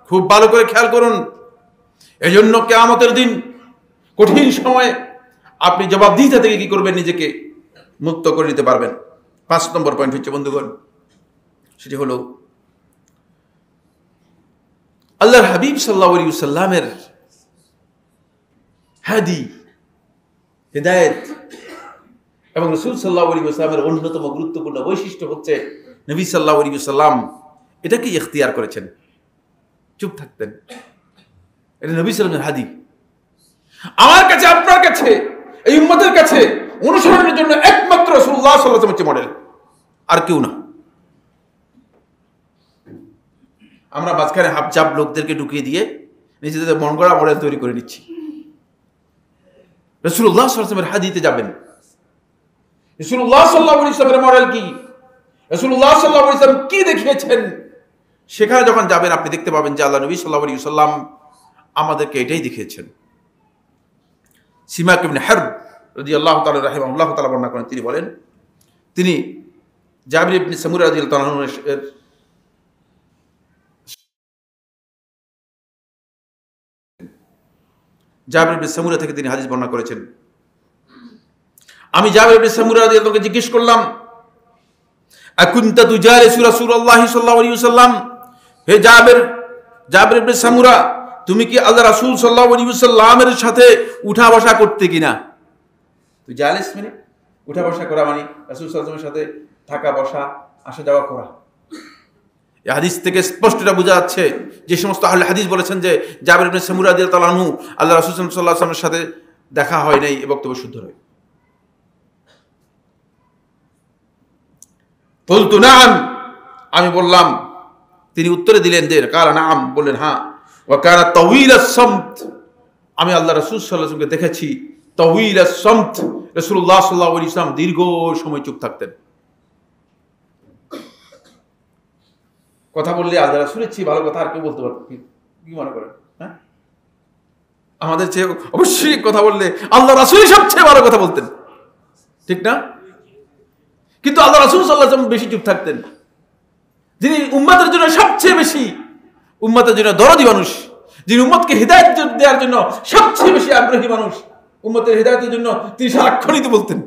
A: খুব ভালো করে খেয়াল করুন। এই জন্য কিয়ামতের দিন কঠিন সময়ে আপনি জবাবদিহিতা থেকে কি করবেন? নিজেকে মুক্ত করে নিতে পারবেন। 5 নম্বর পয়েন্ট হচ্ছে বন্ধুগণ, সেটি হলো আল্লাহর হাবিব সাল্লাল্লাহু আলাইহি ওয়াসাল্লামের হাদি, হিদায়াত, এবং রাসূল সাল্লাল্লাহু আলাইহি ওয়াসাল্লামের অন্যতম গুরুত্বপূর্ণ বৈশিষ্ট্য হচ্ছে নবী সাল্লাল্লাহু আলাইহি ওয়াসাল্লাম এটাকে ইখতিয়ার করেছেন। চুপ থাকতেন। এটা নবী সাল্লাল্লাহু আলাইহি ওয়াসাল্লামের হাদিস। আমার কাছে, আপনার কাছে, এই উম্মতের কাছে অনুসরণের জন্য একমাত্র রাসূলুল্লাহ সাল্লাল্লাহু আলাইহি ওয়াসাল্লাম মডেল, আর কেউ না। আমরা মাঝখানে হাফচাপ লোকদেরকে ঢুকিয়ে দিয়ে নিজেদের মন গড়া মডেল তৈরি করে নিচ্ছি। রাসূলুল্লাহ সাল্লাল্লাহু আলাইহি ওয়াসাল্লামের হাদিসে যাবেন। রাসূলুল্লাহ সাল্লাল্লাহু আলাইহি ওয়াসাল্লামের মডেল কি, রাসূলুল্লাহ সাল্লাল্লাহু আলাইহি ওয়াসাল্লাম কি দেখিয়েছেন, সেখানে যখন যাবেন আপনি দেখতে পাবেন যে আল্লাহ নবী সাল্লাল্লাহু আলাইহি ওয়াসাল্লাম আমাদেরকে এটাই দেখিয়েছেন। সিমাক ইবনে হারব রাদিয়াল্লাহু তাআলা রাহিমাহুল্লাহ তাআলা বর্ণনা করেন, তিনি বলেন, তিনি জাবির ইবনে সামুরা রাদিয়াল্লাহু তাআলা এর জাবির ইবনে সামুরা থেকে তিনি হাদিস বর্ণনা করেছেন। আমি জাবির ইবনে সামুরা রাদিয়াল্লাহু তাআলাকে জিজ্ঞেস করলাম, আকুনতা তুজালিসু রাসূলুল্লাহ সাল্লাল্লাহু আলাইহি ওয়াসাল্লাম, হে জাবির ইবনে সামুরা, তুমি কি আল্লাহ রাসূল সাল্লাল্লাহু আলাইহি ওয়াসাল্লামের সাথে উঠা বসা করতে কিনা? তুই জালিস মানে উঠা বসা করা, মানে রাসূল সাল্লাল্লাহু আলাইহি ওয়াসাল্লামের সাথে থাকা বসা আসা যাওয়া করা। এই হাদিস থেকে স্পষ্ট এটা বোঝা যাচ্ছে, যে সমস্ত আহলে হাদিস বলেছেন যে জাবির ইবনে সামুরা রাদিয়াল্লাহু তাআলা আনহু আল্লাহ রাসূল সাল্লাল্লাহু আলাইহি ওয়াসাল্লামের সাথে দেখা হয় নাই, এই বক্তব্য শুদ্ধ নয়। বলতু নাম, আমি বললাম, তিনি উত্তরে দিলেন যে কালা নাম, বললেন হ্যাঁ। ওয়া কানা তাওয়ীল আস-সামত, আমি আল্লাহ রাসূল সাল্লাল্লাহু আলাইহি ওয়াসাল্লামকে দেখেছি তাওয়ীল আস-সামত, রাসূলুল্লাহ সাল্লাল্লাহু আলাইহি ওয়াসাল্লাম দীর্ঘ সময় চুপ থাকতেন। কথা বললে আল্লাহ রাসূলের চেয়ে ভালো কথা আর কেউ বলতে পারত কি মনে করেন? হ্যাঁ, আমাদের চেয়ে অবশ্যই কথা বললে আল্লাহ রাসূলই সবচেয়ে ভালো কথা বলতেন, ঠিক না? কিন্তু আল্লাহ রাসূল সাল্লাল্লাহু আলাইহি ওয়াসাল্লাম বেশি চুপ থাকতেন। যিনি উম্মতের জন্য সবচেয়ে বেশি, উম্মতের জন্য দরদি মানুষ, যিনি উম্মতকে হিদায়াত দেওয়ার জন্য সবচেয়ে বেশি আগ্রহী মানুষ, উম্মতের হিদায়াতের জন্য তিনি সারাক্ষণই তো বলতেন।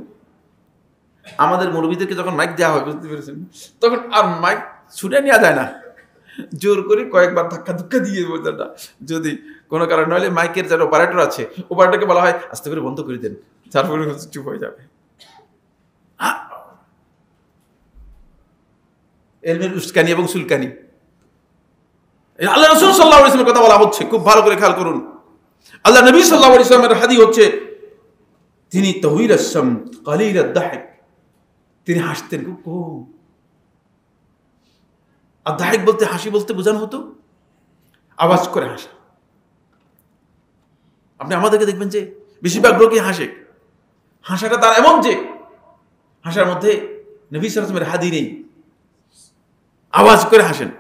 A: আমাদের মুরব্বিদেরকে যখন মাইক দেওয়া হয়, বুঝতে পেরেছেন, তখন আর মাইক ছুটে নেওয়া যায় না, জোর করে কয়েকবার ধাক্কা ধুক্কা দিয়ে বোঝাটা, যদি কোনো কারণ নইলে মাইকের যারা অপারেটর আছে, অপারেটরকে বলা হয় আস্তে করে বন্ধ করে দেন, তারপরে চুপ হয়ে যাবে। এলমের উস্কানি এবং সুলকানি। আল্লাহ রাসূল সাল্লাল্লাহু আলাইহি ওয়াসাল্লামের কথা বলা হচ্ছে, খুব ভালো করে খেয়াল করুন। আল্লাহ নবী সাল্লাল্লাহু আলাইহি ওয়াসাল্লামের হাদিস হচ্ছে তিনি তাওয়ীল আস-সামত কালিল আদ-দাহিক, তিনি হাসতেন খুব কম। আদ-দাহিক বলতে হাসি বলতে বোঝানো হতো আওয়াজ করে হাসা। আপনি আমাদেরকে দেখবেন যে বেশিরভাগ লোকই হাসে, হাসাটা তার এমন যে হাসার মধ্যে নবী সাল্লাল্লাহু আলাইহি ওয়াসাল্লামের হাদিস নেই, আওয়াজ করে হাসেন,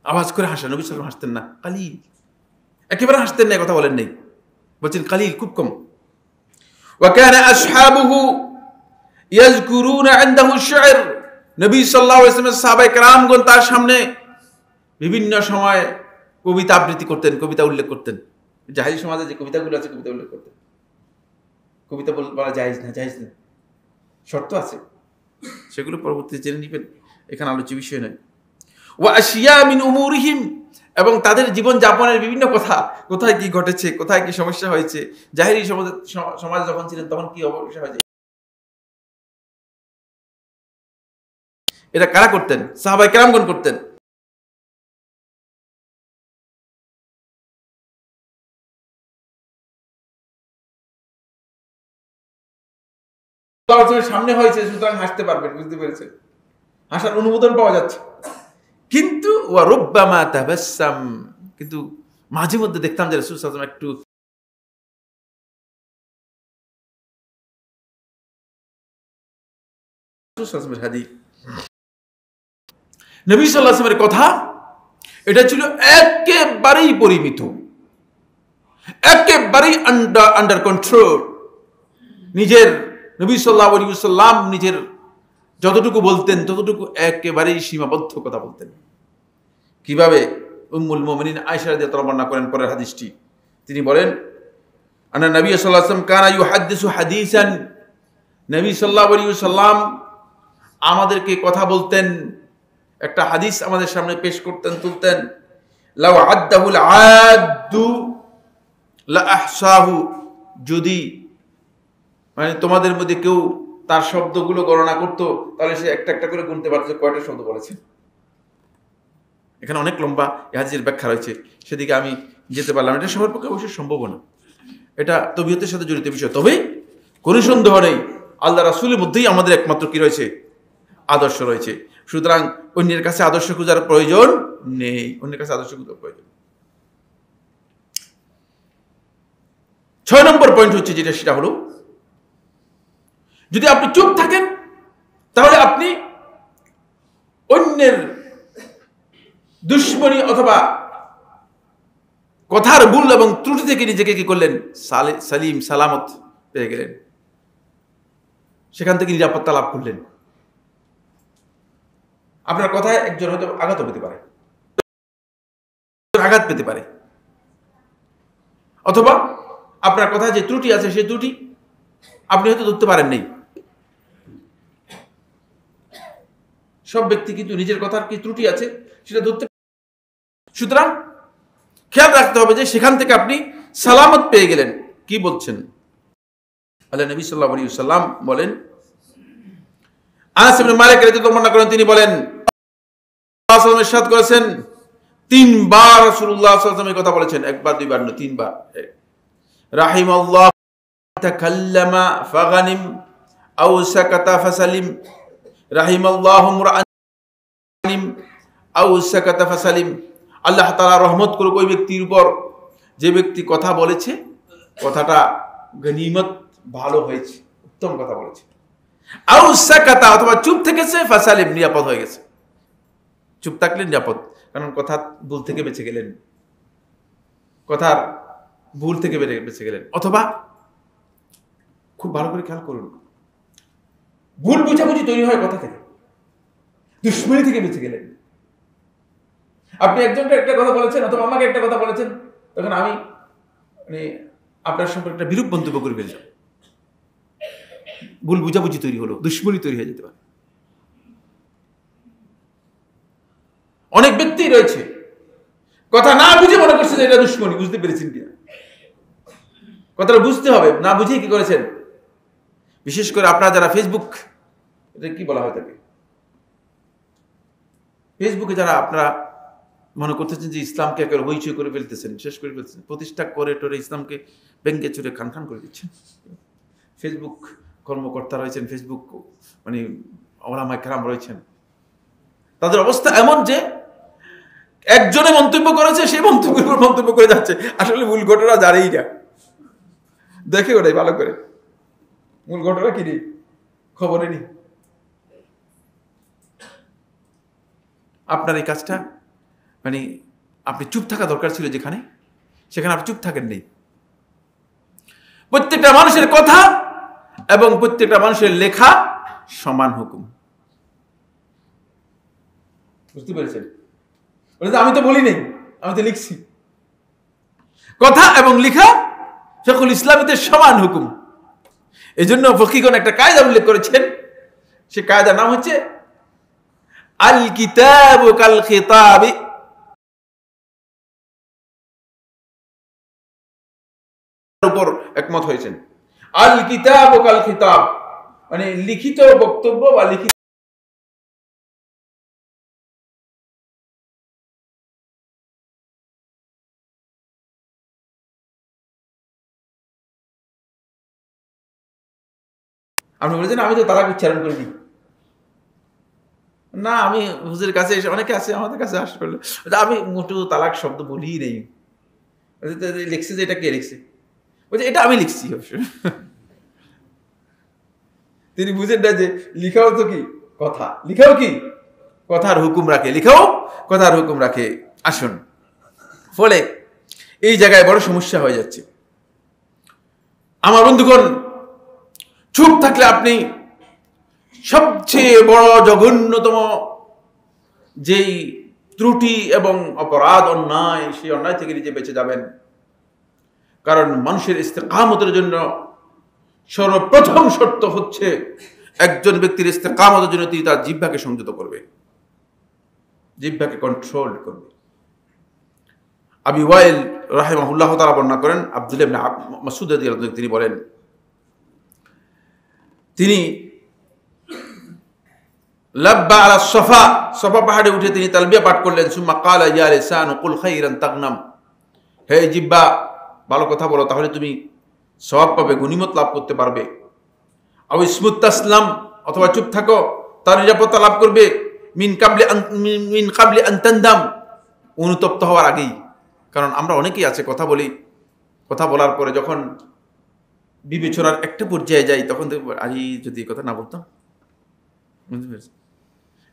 A: আওয়াজ করে হাসেন। নবী সাল্লাল্লাহু আলাইহি ওয়াসাল্লাম হাসতেন না, কালিল, একেবারে হাসতেন না, কথা বলেন নাই, বলছেন কালিল, খুব কম। ওয়া কানা আসহাবুহু ইয়াযকুরুনা ইনদাহু আশ-শি'র, নবী সাল্লাল্লাহু আলাইহি ওয়াসাল্লামের সাহাবায়ে কেরামগণ তার সামনে বিভিন্ন সময় কবিতা আবৃত্তি করতেন, কবিতা উল্লেখ করতেন। জাহেলি সমাজে যে কবিতাগুলো আছে, কবিতা উল্লেখ করতেন। কবিতা বলা জায়েজ না, জায়েজ না, শর্ত আছে, সেগুলো পরবর্তীতে জেনে নেবেন, এখানে আলোচ্য বিষয় নয়। ওয়া আশিয়া মিন উমুরিহিম, এবং তাদের জীবন যাপনের বিভিন্ন কথা, কোথায় কি ঘটেছে, কোথায় কি সমস্যা হয়েছে, জাহেলি সমাজে যখন ছিলেন তখন কি অবস্থা হয়েছে, এটা কারা করতেন? সাহাবায়ে কেরামগণ করতেন। সামনে হয়েছে, সুতরাং হাসতে পারবেন, বুঝতে পেরেছেন, হাসার অনুমোদন পাওয়া যাচ্ছে। কিন্তু ওয়া রুব্বামা তাবাসসাম, কিন্তু মাঝে মধ্যে দেখতাম যে রাসূল সাল্লাল্লাহু আলাইহি ওয়াসাল্লাম একটু হাদিস, নবী সাল্লাল্লাহু আলাইহি ওয়াসাল্লামের কথা এটা ছিল একেবারেই পরিমিত, একেবারেই আন্ডার কন্ট্রোল। নিজের নবী সাল্লাল্লাহু আলাইহি ওয়াসাল্লাম নিজের যতটুকু বলতেন ততটুকু একেবারেই সীমাবদ্ধ কথা বলতেন। কিভাবে? উম্মুল মুমিনিন আয়েশা রাদিয়াল্লাহু তাআলা বর্ণনা করেন পরের হাদিসটি, তিনি বলেন আন্না নবী সাল্লাল্লাহু আলাইহি ওয়াসাল্লাম কানা ইউহাদ্দিসু হাদিসান, নবী সাল্লাল্লাহু আলাইহি ওয়াসাল্লাম আমাদেরকে কথা বলতেন, একটা হাদিস আমাদের সামনে পেশ করতেন, তুলতেন, লাউ আদ্দাহুল আদ্দু লা আহসাহু, যদি মানে তোমাদের মধ্যে কেউ তার শব্দগুলো গণনা করতো তাহলে সে একটা একটা করে গুনতে পারতো কয়টা শব্দ বলেছে। এখানে অনেক লম্বা হাদিসের ব্যাখ্যা রয়েছে, সেদিকে আমি যেতে পারলাম। এটা সবার পক্ষে অবশ্যই সম্ভব না, এটা তবিয়তের সাথে জড়িত বিষয়। তবে কোনো সন্দেহ নেই আল্লাহ রাসূলের মধ্যেই আমাদের একমাত্র কি রয়েছে, আদর্শ রয়েছে। সুতরাং অন্যের কাছে আদর্শ খোঁজার প্রয়োজন নেই, অন্যের কাছে আদর্শ খোঁজার প্রয়োজন। 6 নম্বর পয়েন্ট হচ্ছে যেটা, সেটা হলো যদি আপনি চুপ থাকেন তাহলে আপনি অন্যের দুশ্মনী অথবা কথার ভুল এবং ত্রুটি থেকে নিজেকে কি করলেন, সালিম সালামত পেয়ে গেলেন, সেখান থেকে নিরাপত্তা লাভ করলেন। আপনার কথায় একজন হয়তো আঘাত পেতে পারে, আঘাত পেতে পারে, অথবা আপনার কথায় যে ত্রুটি আছে সেই ত্রুটি আপনি হয়তো ধরতে পারেন নাই। সব ব্যক্তি কিন্তু নিজের কথার কি ত্রুটি আছে সেটা ধরতে, সুতরাং খেয়াল রাখতে হবে যে সেখান থেকে আপনি সালামত পেয়ে গেলেন। কি বলছেন আল্লাহ নবী সাল্লাল্লাহু আলাইহি ওয়াসাল্লাম বলেন, আনাস ইবনে মালিক রাদিয়াল্লাহু বর্ণনা করেন, তিনি বলেন রাসূলুল্লাহ সাল্লাল্লাহু আলাইহি ওয়াসাল্লাম ইরশাদ করেছেন, 3 বার রাসূলুল্লাহ সাল্লাল্লাহু আলাইহি ওয়াসাল্লাম এই কথা বলেছেন, একবার দুইবার নয়, 3 বার। রাহিমাল্লাহু তাকাল্লামা ফাগানিম আও সাকাতা ফাসালিম, রাহিমাল্লাহু মুরআন আও সাকাতা ফাসালিম। আল্লাহ তাআলা রহমত করুক ওই ব্যক্তির উপর যে ব্যক্তি কথা বলেছে, কথাটা গনিমত, ভালো হয়েছে, উত্তম কথা বলেছে। আও সাকাতা, অথবা চুপ থেকেছে, ফাসালিম, নিরাপদ হয়ে গেছে। চুপ থাকলে নিরাপদ, কারণ কথা ভুল থেকে বেঁচে গেলেন, কথার ভুল থেকে বেঁচে গেলেন। অথবা খুব ভালো করে খেয়াল করুন, ভুল বুঝাবুঝি তৈরি হয় কথা থেকে, দুশ্মনী থেকে বেঁচে গেলেন। আপনি একজনকে একটা কথা বলেছেন অথবা আমাকে একটা কথা বলেছেন, তখন আমি আপনার সম্পর্কে একটা বিরূপ মন্তব্য করে ফেললাম, ভুল বুঝাবুঝি তৈরি হলো, দুশ্মনী তৈরি হয়ে যেতে পারে। অনেক ব্যক্তি রয়েছে কথা না বুঝে মনে করছে যে এটা দুশ্মনী, বুঝতে পেরেছেন কিনা? কথাটা বুঝতে হবে, না বুঝে কি করেছেন। বিশেষ করে আপনারা যারা ফেসবুক, এটা কি বলা হয় তাকে, ফেসবুকে যারা আপনারা মনে করতেছেন যে ইসলামকে একেবারে হইচই করে ফেলতেছেন, শেষ করে ফেলতেছেন, প্রতিষ্ঠা করে টোরে ইসলামকে ভেঙ্গে চুরে খান করে দিচ্ছেন। ফেসবুক কর্মকর্তা রয়েছেন, ফেসবুক ওলামায়ে কেরাম রয়েছেন, তাদের অবস্থা এমন যে একজনে মন্তব্য করেছে, সেই মন্তব্যের উপর মন্তব্য করে যাচ্ছে, আসলে মূল ঘটনা জানেই না, দেখে ওটাই ভালো করে, মূল ঘটনা কি নেই, খবরে নেই। আপনার এই কাজটা আপনি চুপ থাকা দরকার ছিল, যেখানে সেখানে আপনি চুপ থাকেন নেই। প্রত্যেকটা মানুষের কথা এবং প্রত্যেকটা মানুষের লেখা সমান হুকুম, বুঝতে পেরেছেন? আমি তো বলি নেই, আমি তো লিখছি। কথা এবং লেখা সকল ইসলামীদের সমান হুকুম। এই জন্য ফকিহগণ একটা কায়দা উল্লেখ করেছেন, সে কায়দার নাম হচ্ছে আল কিতাবু কাল খিতাবি। উপর একমত হয়েছেন। আল কিতাবু কাল খিতাব, লিখিত বক্তব্য বা লিখিত, আপনি বলেছেন আমি তো তালাক উচ্চারণ করিনি। না, আমি হুজুরের কাছে এসে, অনেকে আছে আমাদের কাছে আসতে পারলো, আমি মোটেও তালাক শব্দ বলি নেই। লিখছে যে এটা কে লিখছে, বলছে এটা আমি লিখছি। তিনি বুঝেন না যে লিখাও তো কি কথা, লিখাও কি কথার হুকুম রাখে, লিখাও কথার হুকুম রাখে। আসুন, ফলে এই জায়গায় বড় সমস্যা হয়ে যাচ্ছে। আমার বন্ধুগণ, চুপ থাকলে আপনি সবচেয়ে বড় জঘন্যতম যেই ত্রুটি এবং অপরাধ, অন্যায়, সেই অন্যায় থেকে নিজে বেঁচে যাবেন। কারণ মানুষের ইস্তেকামতের জন্য সর্বপ্রথম শর্ত হচ্ছে একজন ব্যক্তির ইস্তেকামতের জন্য তিনি তার জিহ্বাকে সংযত করবে, জিহ্বাকে কন্ট্রোল করবে। আবি ওয়াইল রাহিমাহুল্লাহ তাআলা বর্ণনা করেন, আব্দুল্লাহ ইবনে মাসউদ রাদিয়াল্লাহু আনহু তিনি বলেন, তিনি লাব্বা আলা সফা, সফা পাহাড়ে উঠে তিনি তালবিয়া পাঠ করলেন। সুম্মা ক্বালা ইয়া লিসানু কুল খাইরান তাগনাম, হে জিহ্বা ভালো কথা বলো, তাহলে তুমি সওয়াব পাবে, গনিমত লাভ করতে পারবে। আও ইসমুত তাসলাম, অথবা চুপ থাকো, তার নিরাপত্তা লাভ করবে। মিন কাবলি আন তানদাম, অনুতপ্ত হওয়ার আগেই। কারণ আমরা অনেকেই আছে কথা বলি, কথা বলার পরে যখন বিবেচনার একটা পর্যায়ে যাই তখন দেখব আজ যদি কথা না বলতাম। বুঝতে পেরেছি?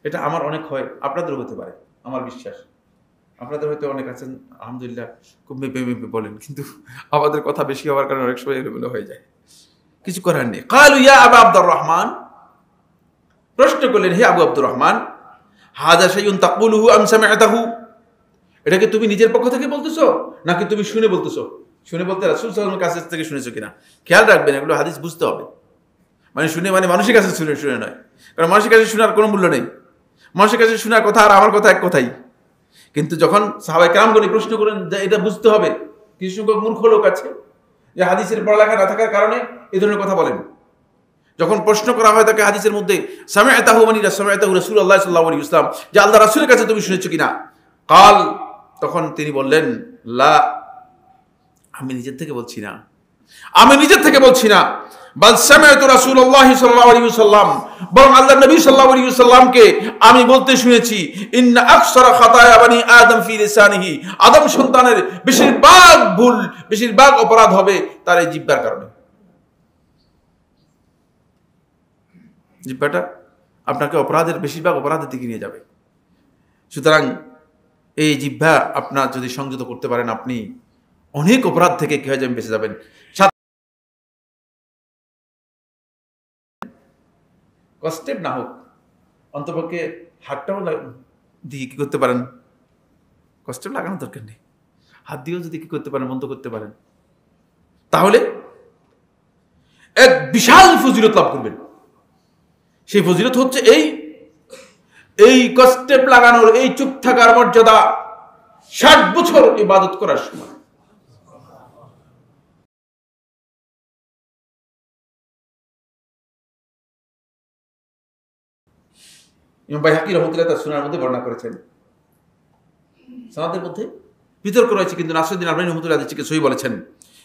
A: এটা আমার অনেক হয়, আপনাদেরও হতে পারে, আমার বিশ্বাস। আপনাদের হয়তো অনেক আছেন আলহামদুলিল্লাহ খুব মেপে মেপে বলেন, কিন্তু আমাদের কথা বেশি হওয়ার কারণে অনেক সময় এলোমেলো হয়ে যায়, কিছু করার নেই। ক্বালু ইয়া আবা আব্দুর রহমান, প্রশ্ন করলেন হে আবু আব্দুর রহমান, হাযা শাইউন তাকুলুহু আম সামি'তাহু, এটাকে তুমি নিজের পক্ষ থেকে বলতেছো নাকি তুমি শুনে বলতেছো? শুনে বলতে রাসূল সাল্লাল্লাহু আলাইহি ওয়াসাল্লামের কাছ থেকে শুনেছো কিনা খেয়াল রাখবেন, এগুলো হাদিস বুঝতে হবে। মানে শুনে মানে মানুষের কাছে শুনে শুনে নয়, কারণ মানুষের কাছে শোনার কোনো মূল্য নেই। মানুষের কাছে শোনার কথা আর আমার কথা এক কথাই। কিন্তু যখন সাহাবায়ে কেরামগণ প্রশ্ন করেন যে এটা বুঝতে হবে, কিছু সংখ্যক মূর্খ লোক আছে যে হাদিসের পড়ালেখা না থাকার কারণে এই ধরনের কথা বলেন। যখন প্রশ্ন করা হয় তাকে হাদিসের মধ্যে সামি'তাহু মানে সামি'তাহু রাসূলুল্লাহ সাল্লাল্লাহু আলাইহি ওয়াসাল্লাম, যে আল্লাহ রাসূলের কাছে তুমি শুনেছো কিনা? কাল, তখন তিনি বললেন লা, আমি নিজের থেকে বলছি না, আমি নিজের থেকে বলছি না। বাল সামি'তু রাসূলুল্লাহ সাল্লাল্লাহু আলাইহি ওয়াসাল্লাম, বরং আল্লাহর নবী সাল্লাল্লাহু আলাইহি ওয়াসাল্লামকে আমি বলতে শুনেছি, ইন্না আকসারা খাতায়া বানি আদম ফি লিসানিহি, আদম সন্তানের বেশিরভাগ ভুল, বেশিরভাগ অপরাধ হবে তার এই জিহ্বার কারণে। জিহ্বাটা আপনাকে অপরাধের, বেশিরভাগ অপরাধের দিকে নিয়ে যাবে। সুতরাং এই জিহ্বা আপনার যদি সংযত করতে পারেন, আপনি অনেক অপরাধ থেকে কি হয়ে যাবেন, বেঁচে যাবেন। কষ্টের না হোক, অন্তপক্ষে হাতটাও দিয়ে কি করতে পারেন, কষ্ট লাগানোর দরকার নেই, হাত দিয়েও যদি কি করতে পারেন, বন্ধ করতে পারেন, তাহলে এক বিশাল ফজিলত লাভ করবেন। সেই ফজিলত হচ্ছে এই কষ্টে লাগানোর, এই চুপ থাকার মর্যাদা 60 বছর ইবাদত করার সময়। ইমাম বাইহাকী রাহমাতুল্লাহ তার সুনানের মধ্যে বর্ণনা করেছেন। সানাদের মধ্যে বিতর্ক রয়েছে, কিন্তু নাসিরউদ্দিন আলবানী রাহমাতুল্লাহ হাদিসকে সহিহ বলেছেন।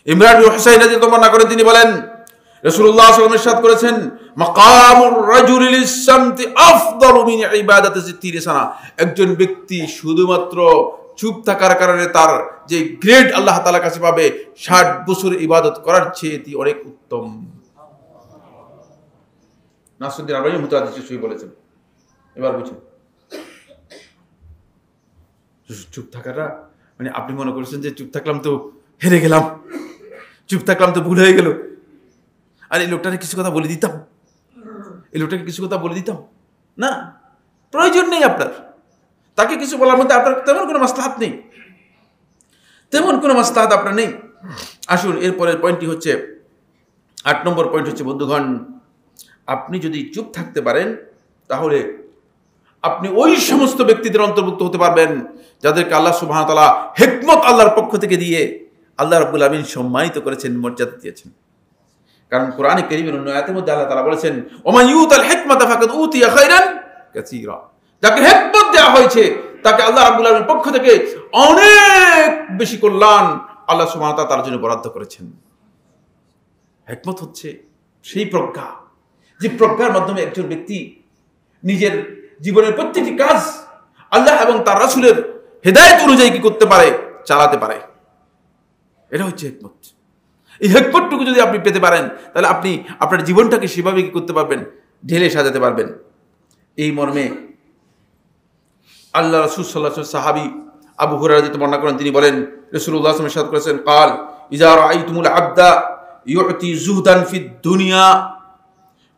A: ইমরান বিন হুসাইন রাদিয়াল্লাহু বর্ণনা করেন, তিনি বলেন রাসূলুল্লাহ সাল্লাল্লাহু আলাইহি ওয়াসাল্লাম ইরশাদ করেছেন, মাকামুর রাজুলি লিস-সামতি আফদালু মিন ইবাদাতি 60 সানা, একজন ব্যক্তি শুধুমাত্র চুপ থাকার কারণে তার যে গ্রেড আল্লাহ তাআলার কাছে পাবে 60 বছর ইবাদত করার চেয়ে অনেক উত্তম। নাসিরউদ্দিন আলবানী রাহমাতুল্লাহ হাদিসকে সহিহ বলেছেন। এবার বুঝুন, চুপ থাকাটা মানে আপনি মনে করছেন যে চুপ থাকলাম তো হেরে গেলাম, চুপ থাকলাম তো ভুল হয়ে গেল, আর এই লোকটাকে কিছু কথা বলে দিতাম, এই লোকটাকে কিছু কথা বলে দিতাম না, প্রয়োজন নেই আপনার তাকে কিছু বলার মধ্যে। আপনার তেমন কোনো মাসলাহাত নেই, তেমন কোনো মাসলাহাত আপনার নেই। আসুন এরপরের পয়েন্টটি হচ্ছে, 8 নম্বর পয়েন্ট হচ্ছে, বন্ধুগণ, আপনি যদি চুপ থাকতে পারেন তাহলে আপনি ওই সমস্ত ব্যক্তিদের অন্তর্ভুক্ত হতে পারবেন যাদেরকে আল্লাহ সুবহানাহু ওয়া তাআলা হিকমত আল্লাহর পক্ষ থেকে দিয়ে আল্লাহ রাব্বুল আমিন সম্মানিত করেছেন, মর্যাদা দিয়েছেন। কারণ কোরআনে কারীমের অন্য আয়াতের মধ্যে আল্লাহ তাআলা বলেছেন, ওমান ইউতাল হিকমাতা ফাকাদ উতিয়া খায়রান কাসীরা, যাকে হিকমত দেওয়া হয়েছে তাকে আল্লাহ রাব্বুল আমিনের পক্ষ থেকে অনেক বেশি কল্যাণ আল্লাহ সুবহানাহু ওয়া তাআলা তার জন্য বরাদ্দ করেছেন। হিকমত হচ্ছে সেই প্রজ্ঞা, যে প্রজ্ঞার মাধ্যমে একজন ব্যক্তি নিজের জীবনের প্রত্যেকটি কাজ আল্লাহ এবং তার রাসূলের হেদায়েত অনুযায়ী কি করতে পারে, চালাতে পারে। এটা হচ্ছে হিকমত। এই হিকমতটুকু যদি আপনি পেতে পারেন তাহলে আপনি আপনার জীবনটাকে সেভাবে কি করতে পারবেন, ঢেলে সাজাতে পারবেন। এই মর্মে আল্লাহ রাসূল সাল্লাল্লাহু আলাইহি ওয়াসাল্লাম সাহাবী আবু হুরায়রা রাদিয়াল্লাহু বর্ণনা করেন, তিনি বলেন রাসূলুল্লাহ সাল্লাল্লাহু আলাইহি ওয়াসাল্লাম ইরশাদ করেছেন, قال ইযা রাআইতুমুল আবদা ইউতি যুহদান ফিদ দুনিয়া,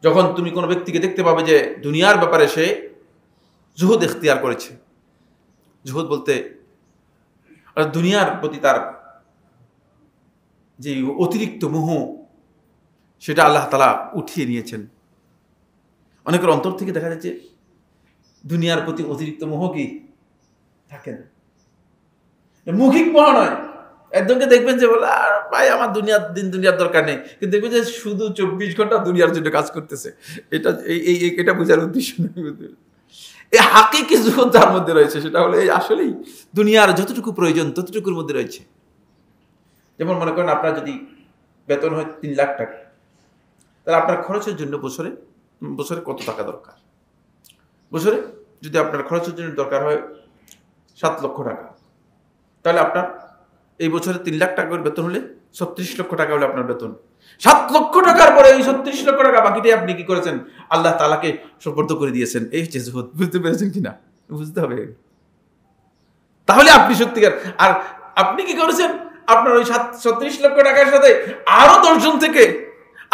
A: যখন তুমি কোনো ব্যক্তিকে দেখতে পাবে যে দুনিয়ার ব্যাপারে সে জুহুদ ইখতিয়ার করেছে। জুহুদ বলতে দুনিয়ার প্রতি তার যে অতিরিক্ত মোহ, সেটা আল্লাহ তাআলা উঠিয়ে নিয়েছেন। অনেকের অন্তর থেকে দেখা যাচ্ছে দুনিয়ার প্রতি অতিরিক্ত মোহ কি থাকে না, মৌখিক মোহ নয়। একজনকে দেখবেন যে বলে আর ভাই আমার দুনিয়ার দরকার নেই, কিন্তু দেখবেন যে শুধু 24 ঘন্টা দুনিয়ার জন্য কাজ করতেছে। এটা বোঝার উদ্দেশ্য নেই। এই হাকিকি জুহুদ যার মধ্যে রয়েছে সেটা হলো এই আসলেই দুনিয়ার যতটুকু প্রয়োজন ততটুকুর মধ্যে রয়েছে। যেমন মনে করেন আপনার যদি বেতন হয় 3 লাখ টাকা, তাহলে আপনার খরচের জন্য বছরে কত টাকা দরকার? বছরে যদি আপনার খরচের জন্য দরকার হয় 7 লক্ষ টাকা, তাহলে আপনার এই বছরে 3 লাখ টাকা করে বেতন হলে 36 লক্ষ টাকা হলে আপনার বেতন। 7 লক্ষ টাকার পরে এই 36 লক্ষ টাকা বাকিটাই আপনি কি করেছেন? আল্লাহ তাআলাকে সুপর্দ করে দিয়েছেন। এই হচ্ছে জুহুদ। বুঝতে পেরেছেন কিনা? বুঝতে হবে। তাহলে আপনি সত্যিকার। আর আপনি কি করেছেন? আপনার ওই 36 লক্ষ টাকার সাথে আরো 10 জন থেকে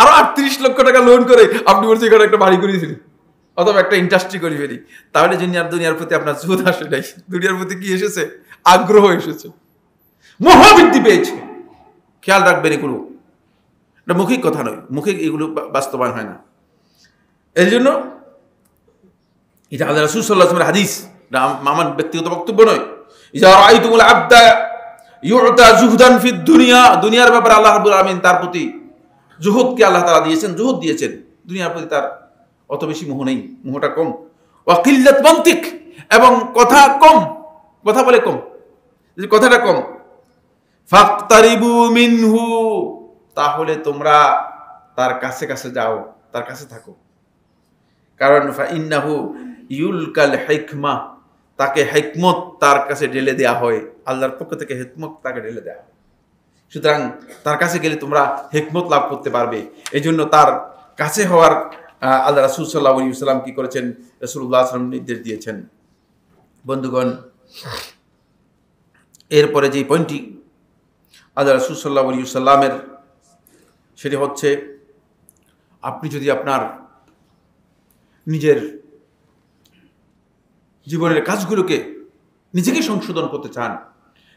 A: আরো 38 লক্ষ টাকা লোন করে আপনি বলছেন এখানে একটা বাড়ি করে ফেলি অথবা একটা ইন্ডাস্ট্রি করে ফেলি। তাহলে দুনিয়ার প্রতি আপনার জুহুদ আসে নাই। দুনিয়ার প্রতি কি এসেছে? আগ্রহ এসেছে, মোহ বৃদ্ধি পেয়েছে। খেয়াল রাখবেন, এগুলো এটা মৌখিক কথা নয়, মুখে এগুলো বাস্তবায়ন হয় না। এই জন্য এটা আল্লাহ রাসূল সাল্লাল্লাহু আলাইহি ওয়াসাল্লামের হাদিস, আমার ব্যক্তিগত বক্তব্য নয়। ইজা রাআইতুমুল আবদা ইউতা জুহদান ফিদ দুনিয়া, দুনিয়ার ব্যাপারে আল্লাহ রাব্বুল আলামিন তার প্রতি জুহুদকে আল্লাহ তাআলা দিয়েছেন, জুহুদ দিয়েছেন। দুনিয়ার প্রতি তার অত বেশি মোহ নেই, মোহটা কম। ওয়া কিল্লাত মানতিক, এবং কথা কম, কথা বলে কম, যে কথাটা কম। ফাক্তারিবু মিনহু, তাহলে তোমরা তার কাছে কাছে যাও, তার কাছে থাকো। কারণ ফাইন্নাহু ইউলকাল হিকমা, তাকে হিকমত তার কাছে ঢেলে দেয়া হয়, আল্লাহর পক্ষ থেকে হিকমত তাকে ঢেলে দেয়া হয়। সুতরাং তার কাছে গেলে তোমরা হিকমত লাভ করতে পারবে। এই জন্য তার কাছে হওয়ার আল্লাহ রাসূল সাল্লাল্লাহু আলাইহি ওয়াসাল্লাম কি করেছেন? রাসূলুল্লাহ সাল্লাল্লাহু আলাইহি ওয়াসাল্লাম নির্দেশ দিয়েছেন। বন্ধুগণ, এরপরে যে পয়েন্টটি আল্লাহ রাসূল সাল্লাল্লাহু আলাইহি ওয়াসাল্লামের, সেটি হচ্ছে আপনি যদি আপনার নিজের জীবনের কাজগুলোকে নিজেকে সংশোধন করতে চান,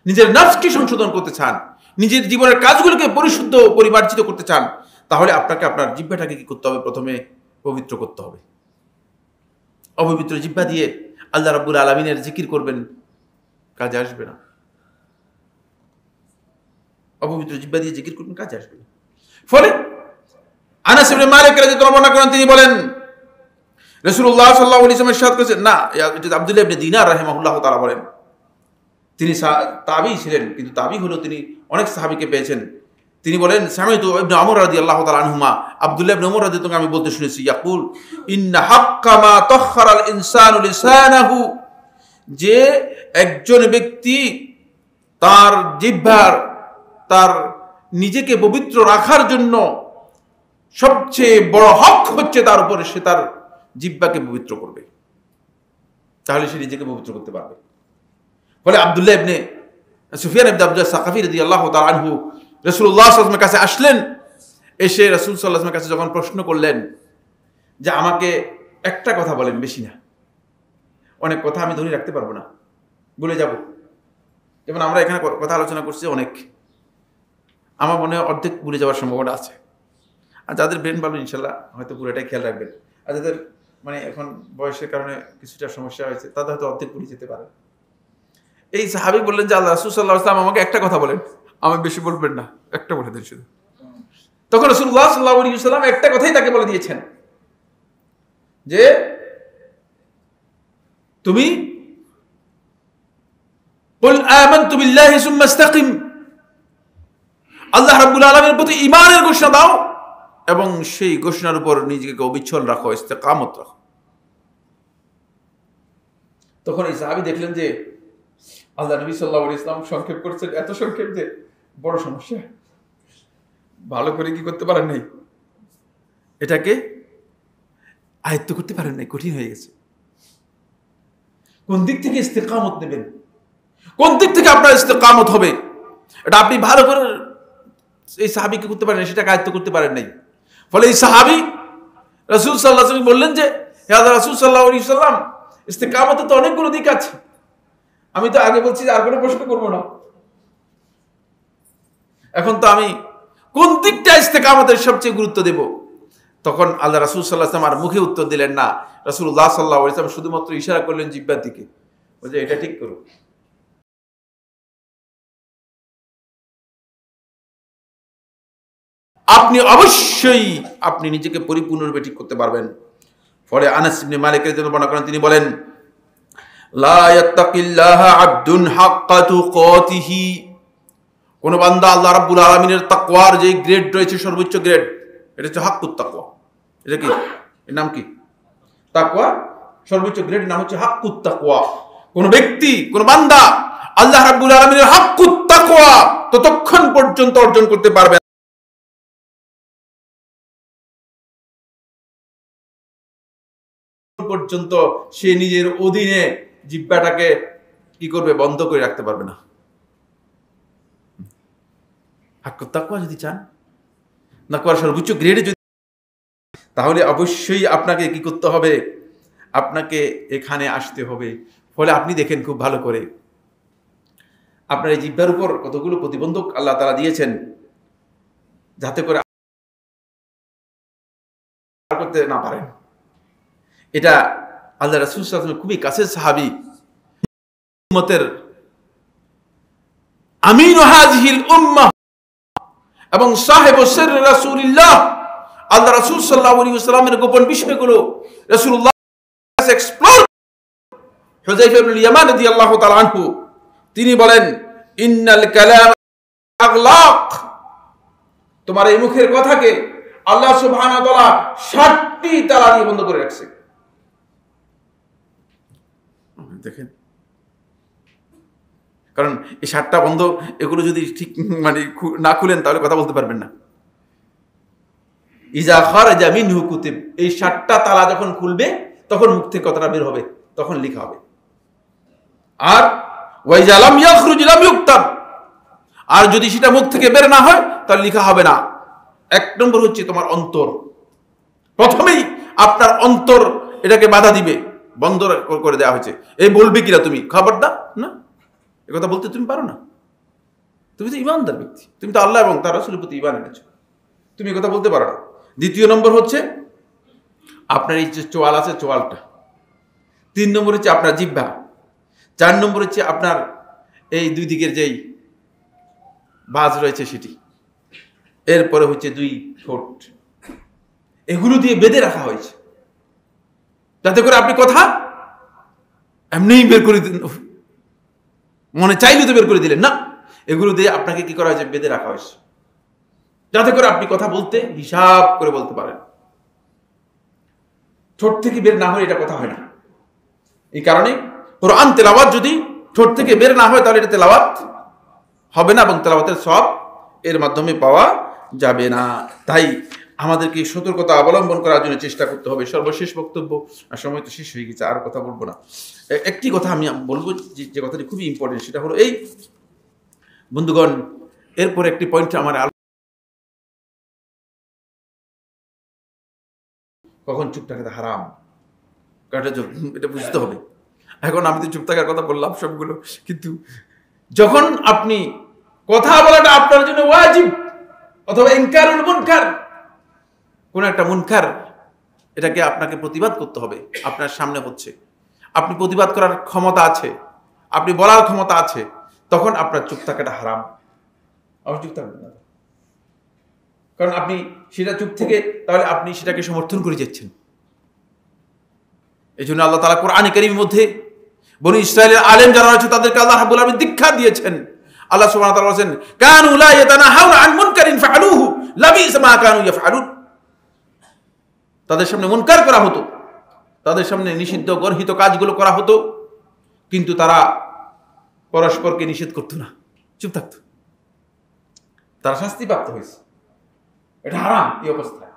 A: নিজের নফসকে সংশোধন করতে চান, নিজের জীবনের কাজগুলোকে পরিশুদ্ধ পরিমার্জিত করতে চান, তাহলে আপনাকে আপনার জিহ্বাটাকে কি করতে হবে? প্রথমে পবিত্র করতে হবে। অপবিত্র জিহ্বা দিয়ে আল্লাহ রাব্বুল আলামিনের জিকির করবেন, কাজে আসবে না। অপবিত্র জিহ্বা দিয়ে জিকির করবেন, কাজে আসবে না। ফলে আনাস ইবনে মালিক রাদিয়াল্লাহু আনহু বর্ণনা করেন, তিনি বলেন রাসূলুল্লাহ সাল্লাল্লাহু আলাইহি ওয়াসাল্লাম ইরশাদ করেছেন, না, এটা আব্দুল্লাহ ইবনে দিনার রাহিমাহুল্লাহ তাআলা বলেন, তিনি তাবী ছিলেন, কিন্তু তাবী হলো তিনি অনেক সাহাবীকে পেয়েছেন। তিনি বলেন, সামিতু ইবনে ওমর রাদিয়াল্লাহু তাআলা আনহুমা, আব্দুল্লাহ ইবনে ওমর রাদিয়াল্লাহু তাআলা আমি বলতে শুনেছি, ইয়াকুল ইন্না হাক্কা মা তাখারাল ইনসানু লিসানাহু, যে একজন ব্যক্তি তার জিহ্বার, তার নিজেকে পবিত্র রাখার জন্য সবচেয়ে বড় হক হচ্ছে তার উপরে সে তার জিহ্বাকে পবিত্র করবে, তাহলে সে নিজেকে পবিত্র করতে পারবে। ফলে আব্দুল্লাহ ইবনে সুফিয়ান ইবনে আব্দুল্লাহ সাকাফি রাদিয়াল্লাহু তাআলা আনহু রাসূলুল্লাহ সাল্লাল্লাহু আলাইহি ওয়াসাল্লামের কাছে আসলেন। এসে রাসূল সাল্লাল্লাহু আলাইহি ওয়াসাল্লামের কাছে যখন প্রশ্ন করলেন যে আমাকে একটা কথা বলেন, বেশি না, অনেক কথা আমি ধরে রাখতে পারবো না, বলে যাব। যেমন আমরা এখানে কথা আলোচনা করছি, অনেক আমার মনে হয় অর্ধেক ভুলে যাওয়ার সম্ভাবনা আছে। আর যাদের ব্রেন ভালো ইনশাল্লাহ হয়তো পুরোটাই খেয়াল রাখবেন, আর যাদের মানে এখন বয়সের কারণে কিছুটা সমস্যা হয়েছে তাদের হয়তো অর্ধেক ভুলে যেতে পারে। এই সাহাবী বললেন যে আল্লাহ রাসূল সাল্লাল্লাহু আলাইহি ওয়াসাল্লাম আমাকে একটা কথা বলেন, আমাকে বেশি বলবেন না, একটা বলে দেন শুধু। তখন রাসূলুল্লাহ সাল্লাল্লাহু আলাইহি ওয়াসাল্লাম একটা কথাই তাকে বলে দিয়েছেন যে তুমি কুল আমানতু বিল্লাহি সুম্মা ইসতাকিম, আল্লাহ রাব্বুল আলামিনের প্রতি ঈমানের ঘোষণা দাও এবং সেই ঘোষণার উপর নিজেকে অবিচল রাখো, ইস্তেকামত রাখো। তখন এই সাহাবী দেখলেন যে আল্লাহ নবী সাল্লাল্লাহু আলাইহি ওয়াসাল্লাম সংক্ষেপ করছেন, এত সংক্ষেপ যে বড় সমস্যা, ভালো করে কি করতে পারেন নাই, এটাকে আয়ত্ত করতে পারেন নাই, কঠিন হয়ে গেছে। কোন দিক থেকে ইস্তেকামত নেবেন, কোন দিক থেকে আপনার ইস্তেকামত হবে, এটা আপনি ভালো করে এই সাহাবীকে করতে পারেন, সেটাকে আয়ত্ত করতে পারেন নাই। ফলে এই সাহাবী রাসূল সাল্লাল্লাহু আলাইহি ওয়াসাল্লাম বললেন যে হে আল্লাহর রাসূল সাল্লাল্লাহু আলাইহি ওয়াসাল্লাম, ইস্তেকামতে তো অনেকগুলো দিক আছে, আমি তো আগে বলছি যে আর কোনো প্রশ্ন করবো না, এখন তো আমি কোন দিকটা ইস্তেকামতের সবচেয়ে গুরুত্ব দেব? তখন আল্লাহ রাসূল সাল্লাল্লাহু আলাইহি ওয়াসাল্লাম আর মুখে উত্তর দিলেন না, রাসূলুল্লাহ সাল্লাল্লাহু আলাইহি ওয়াসাল্লাম শুধুমাত্র ইশারা করলেন জিহ্বার দিকে, বলে এটা ঠিক করো। আপনি অবশ্যই আপনি নিজেকে পরিপূর্ণরূপে ঠিক করতে পারবেন। ফলে আনাস ইবনে মালিক রাদিয়াল্লাহু আনহু বর্ণনা করেন, তিনি বলেন লা ইয়াত্তাকিল্লাহা আবদুন হাক্কা তুকাতিহি, কোন বান্দা আল্লাহ রাব্বুল আলামিনের তাকওয়ার যে গ্রেড রয়েছে, সর্বোচ্চ গ্রেড, এটা হচ্ছে হাক্কুত তাকওয়া। এটা কি, এর নাম কি? তাকওয়া সর্বোচ্চ গ্রেড নাম হচ্ছে হাক্কুত তাকওয়া। কোন ব্যক্তি, কোন বান্দা আল্লাহ রাব্বুল আলামিনের হাক্কুত তাকওয়া ততক্ষণ পর্যন্ত অর্জন করতে পারবে পর্যন্ত সে নিজের অধীনে জিহ্বাটাকে কি করবে? বন্ধ করে রাখতে পারবে না। হাক্কুত তাকওয়া যদি চান, তাকওয়ার সর্বোচ্চ গ্রেডে যদি, তাহলে অবশ্যই আপনাকে কি করতে হবে? আপনাকে এখানে আসতে হবে। ফলে আপনি দেখেন খুব ভালো করে, আপনার এই জিহ্বার উপর কতগুলো প্রতিবন্ধক আল্লাহ তাআলা দিয়েছেন, যাতে করে করতে না পারেন। এটা আল্লাহ রাসূল সাল্লাল্লাহু আলাইহি ওয়াসাল্লাম খুবই কাছের সাহাবী, উম্মতের আমিন হাযিহিল উম্মাহ এবং সাহেবু সির রাসূলুল্লাহ, আল্লাহ রাসূল সাল্লাল্লাহু আলাইহি ওয়াসাল্লামের গোপন বিষয়গুলো রাসূলুল্লাহ এক্সপ্লোর। হুযায়ফা ইবনে ইয়ামান রাদিয়াল্লাহু তাআলা আনহু তিনি বলেন, ইন্নাল কালাম আগলাক, তোমার এই মুখের কথাকে আল্লাহ সুবহানাহু ওয়া তাআলা 60টি তালা দিয়ে বন্ধ করে রাখছে। দেখেন, কারণ এই 60টা বন্ধ, এগুলো যদি ঠিক মানে না খুলেন তাহলে কথা বলতে পারবেন না। ইজা খারাজা মিনহু কুতিব, এই 60টা তালা যখন খুলবে তখন মুখ থেকে কথাটা বের হবে, তখন লেখা হবে। আর ওয়াইজা লাম ইয়াখরুজ লাম ইউক্তাব, আর যদি সেটা মুখ থেকে বের না হয় তাহলে লেখা হবে না। এক নম্বর হচ্ছে তোমার অন্তর, প্রথমেই আপনার অন্তর এটাকে বাধা দিবে, বন্ধ করে দেওয়া হয়েছে। এই বলবে কিনা তুমি, খবরদার না, এ কথা বলতে তুমি পারো না, তুমি তো ঈমানদার ব্যক্তি, তুমি তো আল্লাহ এবং তার রাসূলের প্রতি ঈমান এনেছো, তুমি এ কথা বলতে পারো না। দ্বিতীয় নম্বর হচ্ছে আপনার এই যে চোয়াল আছে, চোয়ালটা। 3 নম্বর হচ্ছে আপনার জিহ্বা। 4 নম্বর হচ্ছে আপনার এই দুই দিকের যেই বাজ রয়েছে সেটি। এরপরে হচ্ছে 2 ঠোঁট, এগুলো দিয়ে বেঁধে রাখা হয়েছে, যাতে করে আপনি কথা এমনিই বের করে দিন, মনে চাইলে তো বের করে দিলেন না, এগুলো দিয়ে আপনাকে কি করা হয়েছে? বেঁধে রাখা হয়েছে, যাতে করে আপনি কথা বলতে হিসাব করে বলতে পারেন। ঠোঁট থেকে বের না হয় এটা কথা হয় না। এই কারণে কোরআন তেলাওয়াত যদি ঠোঁট থেকে বের না হয় তাহলে এটা তেলাওয়াত হবে না এবং তেলাওয়াতের সওয়াব এর মাধ্যমে পাওয়া যাবে না। তাই আমাদেরকে সতর্কতা অবলম্বন করার জন্য চেষ্টা করতে হবে। সর্বশেষ বক্তব্য, আর সময় তো শেষ হয়ে গেছে, আর কথা বলবো না। একটি কথা আমি বলবো, যে কথাটি খুবই ইম্পর্টেন্ট, সেটা হলো এই বন্ধুগণ, এরপর একটি পয়েন্ট আমার কখন চুপ থাকাটা হারাম, কারণ এটা বুঝতে হবে। এখন আমি তো চুপ থাকার কথা বললাম সবগুলো, কিন্তু যখন আপনি কথা বলাটা আপনার জন্য ওয়াজিব, অথবা ইনকারুল মুনকার, কোন একটা মুনকার, এটাকে আপনাকে প্রতিবাদ করতে হবে, আপনার সামনে হচ্ছে, আপনি প্রতিবাদ করার ক্ষমতা আছে, আপনি বলার ক্ষমতা আছে, তখন আপনার চুপ থাকাটা হারাম। আপনি চুপ থাকবেন না, কারণ আপনি সেটা চুপ থেকে তাহলে আপনি সেটাকে সমর্থন করে যাচ্ছেন। এই জন্য আল্লাহ তাআলা কোরআনে কারীমের মধ্যে বনি ইসরাইলের আলেম যারা আছে তাদেরকে আল্লাহ রাব্বুল আলামিন দীক্ষা দিয়েছেন। আল্লাহ সুবহানাহু ওয়া তাআলা বলেন, কানু লা ইয়াতানাহাউনা আন মুনকারিন ফাআলুহু লাবিসা মা কানু ইয়াফআলুন, তাদের সামনে মুনকার করা হতো, তাদের সামনে নিষিদ্ধ গর্হিত কাজগুলো করা হতো, কিন্তু তারা পরস্পরকে নিষেধ করতো না, চুপ থাকতো, তারা শাস্তি প্রাপ্ত হয়েছে। এটা হারাম এই অবস্থায়।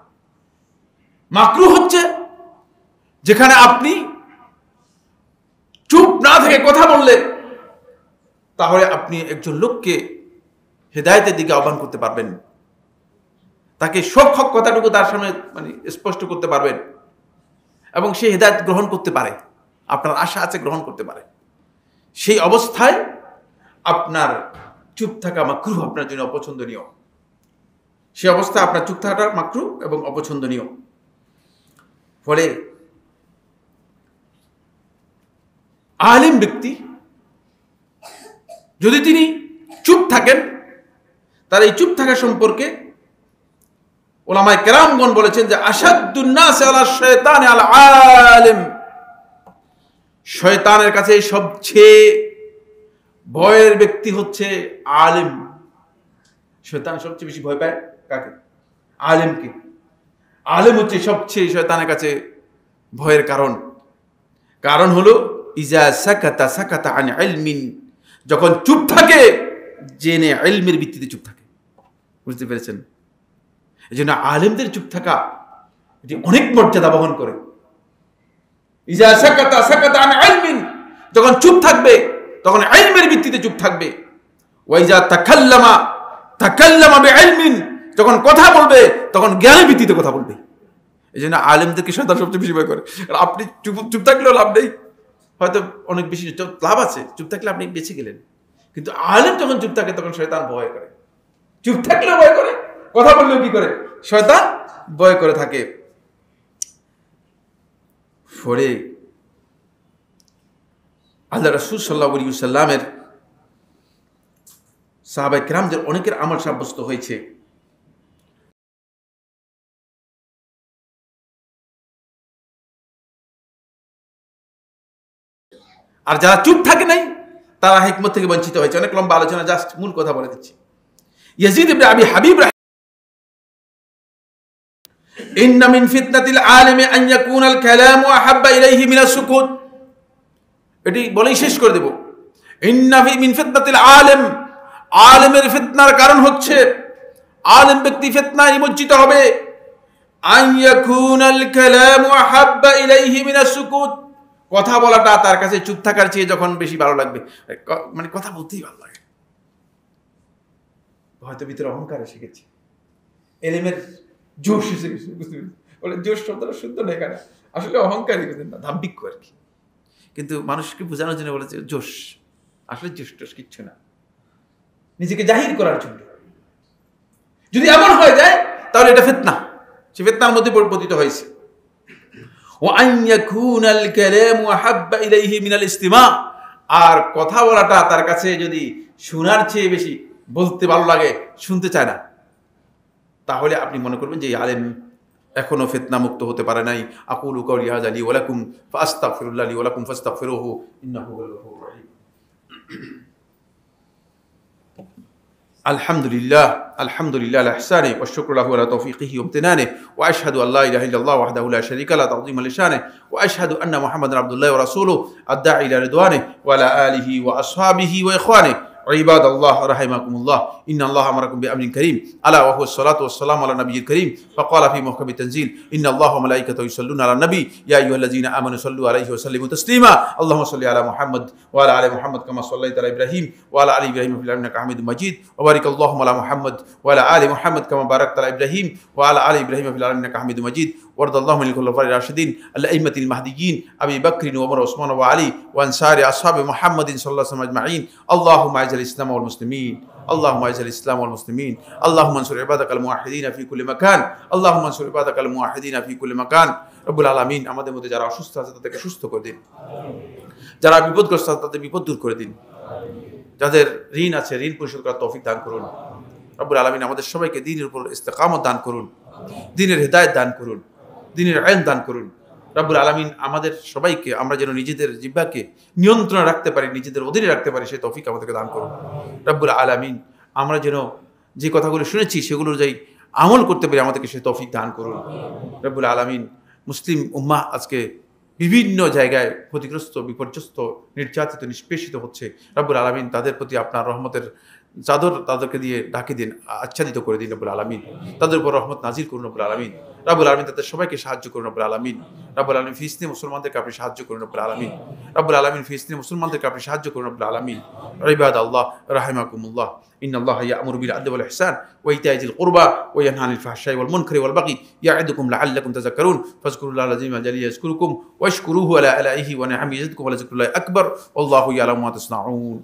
A: মাকরুহ হচ্ছে যেখানে আপনি চুপ না থেকে কথা বললে, তাহলে আপনি একজন লোককে হেদায়েতের দিকে আহ্বান করতে পারবেন, তাকে সব হক কথাটুকু তার সামনে মানে স্পষ্ট করতে পারবেন, এবং সে হেদায়েত গ্রহণ করতে পারে, আপনার আশা আছে গ্রহণ করতে পারে। সেই অবস্থায় আপনার চুপ থাকা মাকরুহ, আপনার জন্য অপছন্দনীয়। সে অবস্থায় আপনার চুপ থাকাটা মাকরুহ এবং অপছন্দনীয়। ফলে আলিম ব্যক্তি যদি তিনি চুপ থাকেন, তার এই চুপ থাকা সম্পর্কে উলামায়ে কেরামগণ বলেছেন যে আশাদ্দুন নাস আলা শায়তান আল আলিম, শয়তানের কাছে সবচেয়ে ভয়ের ব্যক্তি হচ্ছে আলেম। শয়তান সবচেয়ে বেশি ভয় পায় কাকে? আলেমকে। আলেম হচ্ছে সবচেয়ে শয়তানের কাছে ভয়ের কারণ হলো ইজা সাকাতা সাকাতা আন ইলমিন, যখন চুপ থাকে জেনে ইলমের ভিত্তিতে চুপ থাকে। বুঝতে পেরেছেন? এই জন্য আলেমদের চুপ থাকা এটি অনেক মর্যাদা বহন করে। ইজা সাকাতা সাকাতা আন ইলমিন, যখন চুপ থাকবে তখন ইলমের ভিত্তিতে চুপ থাকবে। ওয়া ইজা তাকাল্লামা তাকাল্লামা বিইলমিন, যখন কথা বলবে তখন জ্ঞানের ভিত্তিতে কথা বলবে। এই জন্য আলেমদেরকে শয়তান সবচেয়ে বেশি ভয় করে। আপনি চুপ থাকলেও লাভ নেই, হয়তো অনেক বেশি লাভ আছে, চুপ থাকলে আপনি বেঁচে গেলেন। কিন্তু আলেম যখন চুপ থাকে তখন শয়তান ভয় করে। চুপ থাকলেও ভয় করে, কথা বললেও কি করে? শয়তান ভয় করে থাকে। পরে আল্লাহ রাসূল সাল্লাল্লাহু আলাইহি ওয়াসাল্লামের সাহাবায়ে কেরামদের অনেকের আমল সাব্যস্ত হয়েছে। আর যারা চুপ থাকে নাই তারা হিকমত থেকে বঞ্চিত হয়েছে। অনেক লম্বা আলোচনা, জাস্ট মূল কথা বলে দিচ্ছি। ইয়াজিদ ইবনে আবি হাবিব ইন্না মিন ফিতনাতিল আলিমি আন ইয়াকুনা আল কালামু আহাব্বা ইলাইহি মিনাস সুকুত, এটি বলেই শেষ করে দেব। ইন্না মিন ফিতনাতিল আলিম, আলেমের ফিতনার কারণ হচ্ছে, আলেম ব্যক্তি ফিতনায় নিমজ্জিত হবে। আন ইয়াকুনা আল কালামু আহাব্বা ইলাইহি মিনাস সুকুত, কথা বলাটা তার কাছে চুপ থাকার চেয়ে যখন বেশি ভালো লাগবে, মানে কথা বলতেই ভালো লাগে। হয়তো ভিতরে অহংকার এসে গেছে, এলেমের জোশ এসে গেছে। বুঝতে বলে জোশ শব্দটা শুদ্ধ না এখানে, আসলে অহংকারই বুঝেন না, দাম্ভিক আর কি। কিন্তু মানুষকে বোঝানোর জন্য বলেছে জোশ, আসলে জোশ টোশ কিচ্ছু না, নিজেকে জাহির করার জন্য। যদি এমন হয়ে যায় তাহলে এটা ফিতনা, সে ফিতনার মধ্যে পতিত হয়েছে। আর কথা বলাটা তার কাছে যদি শোনার চেয়ে বেশি বলতে ভালো লাগে, শুনতে চায় না, তাহলে আপনি মনে করবেন যে আলেম এখনো ফিতনা মুক্ত হতে পারে নাই। আকুলু কাউলি হাযা লি ওয়া লাকুম ফাস্তাগফিরুল্লাহ লি ওয়া লাকুম ফাস্তাগফিরুহু ইন্নাহু হুয়াল গফুরুর রহিম। আলহামদুলিল্লাহ আলহামদুলিল্লাহ আলা ইহসানিহি ওয়া শুকরু লাহু আলা তাওফীকিহি ওয়া ইমতিনানিহি ওয়া আশহাদু আল্লা ইলাহা ইল্লাল্লাহ ওয়াহদাহু লা শারীকা লাহু তা'যীমান লিশানিহি ওয়া আশহাদু আন্না মুহাম্মাদান আবদুল্লাহি ওয়া রাসূলুহু আদ-দাঈ ইলা রিদওয়ানিহি ওয়া আলা আলিহি ওয়া আসহাবিহি ওয়া ইখওয়ানিহি عباد الله رحمكم الله إن الله أمركم بأمر كريم ألا وهو الصلاة والسلام على النبي الكريم فقال في محكم التنزيل إن الله وملائكته يصلون على النبي يا أيها الذين آمنوا صلوا عليه وسلموا تسليما اللهم صل على محمد وعلى آل محمد كما صليت على إبراهيم وعلى آل إبراهيم في العالمين إنك حميد مجيد وبارك اللهم على محمد وعلى آل محمد كما باركت على إبراهيم وعلى آل إبراهيم في العالمين إنك حميد مجيد وارض اللهم عن الخلفاء الراشدين الأئمة المهديين أبي بكر وعمر وعثمان وعلي وأنصار أصحاب محمد صلى الله عليه وسلم أجمعين اللهم أعز الإسلام والمسلمين اللهم أعز الإسلام والمسلمين اللهم انصر عبادك الموحدين في كل مكان اللهم انصر عبادك الموحدين في كل مكان رب العالمين আমাদের মধ্যে যারা অসুস্থ আছে তাদেরকে সুস্থ করে দিন, যারা বিপদগ্রস্ত আছে তাদের বিপদ দূর করে দিন, যাদের ঋণ আছে ঋণ পরিশোধ করার তৌফিক দান করুন। রব্বুল আলামিন আমাদের সবাইকে দ্বীনের উপর ইস্তেকামত দান করুন, দ্বীনের হেদায়েত দান করুন, দ্বীনের ইলম দান করুন। রব্বুল আলামিন আমাদের সবাইকে আমরা যেন নিজেদের জিহ্বাকে নিয়ন্ত্রণে রাখতে পারি, নিজেদের অধীনে রাখতে পারি, সেই তৌফিক আমাদেরকে দান করুন। রব্বুল আলামিন আমরা যেন যে কথাগুলো শুনেছি সেগুলোর যাই আমল করতে পারি, আমাদেরকে সেই তৌফিক দান করুন। রব্বুল আলামিন মুসলিম উম্মাহ আজকে বিভিন্ন জায়গায় ক্ষতিগ্রস্ত, বিপর্যস্ত, নির্যাতিত, নিষ্পেষিত হচ্ছে। রব্বুল আলামিন তাদের প্রতি আপনার রহমতের চাদর তাদেরকে দিয়ে ঢাকি দিন, আচ্ছাদিত করে দিন রব্বুল আলামিন। তাদের উপর রহমত নাজিল করুন রব্বুল আলামিন। রব্বুল আলামিন তাদের সবাইকে সাহায্য করুন রব্বুল আলামিন। রব্বুল আলামিন ফিলিস্তিনি মুসলমানদেরকে আপনি সাহায্য করুন রব্বুল আলামিন। রব্বুল আলামিন ফিলিস্তিনি মুসলমানদেরকে আপনি সাহায্য করুন রব্বুল আলামিন। ইবাদাল্লাহ রাহিমাকুমুল্লাহ ইন্নাল্লাহা ইয়া'মুরু বিল আদলি ওয়াল ইহসান ওয়া ইতা'i যিল কুরবা ওয়া ইয়ানহা আনিল ফাহশাই ওয়াল মুনকারি ওয়াল বাগি ইয়া'iদুকুম লা'আল্লাকুম তাযাক্কারুন ফাযকুরুল্লাহal আযীম আল জালিল ইয়াযকুরুকুম ওয়াশকুরুহু আলা আলাইহি ওয়া নি'আমিহি ইয়াজিদকুম ওয়া লাযিকরুল্লাহি আকবার ওয়াল্লাহু ইয়া'লামু মা তাসনাউন।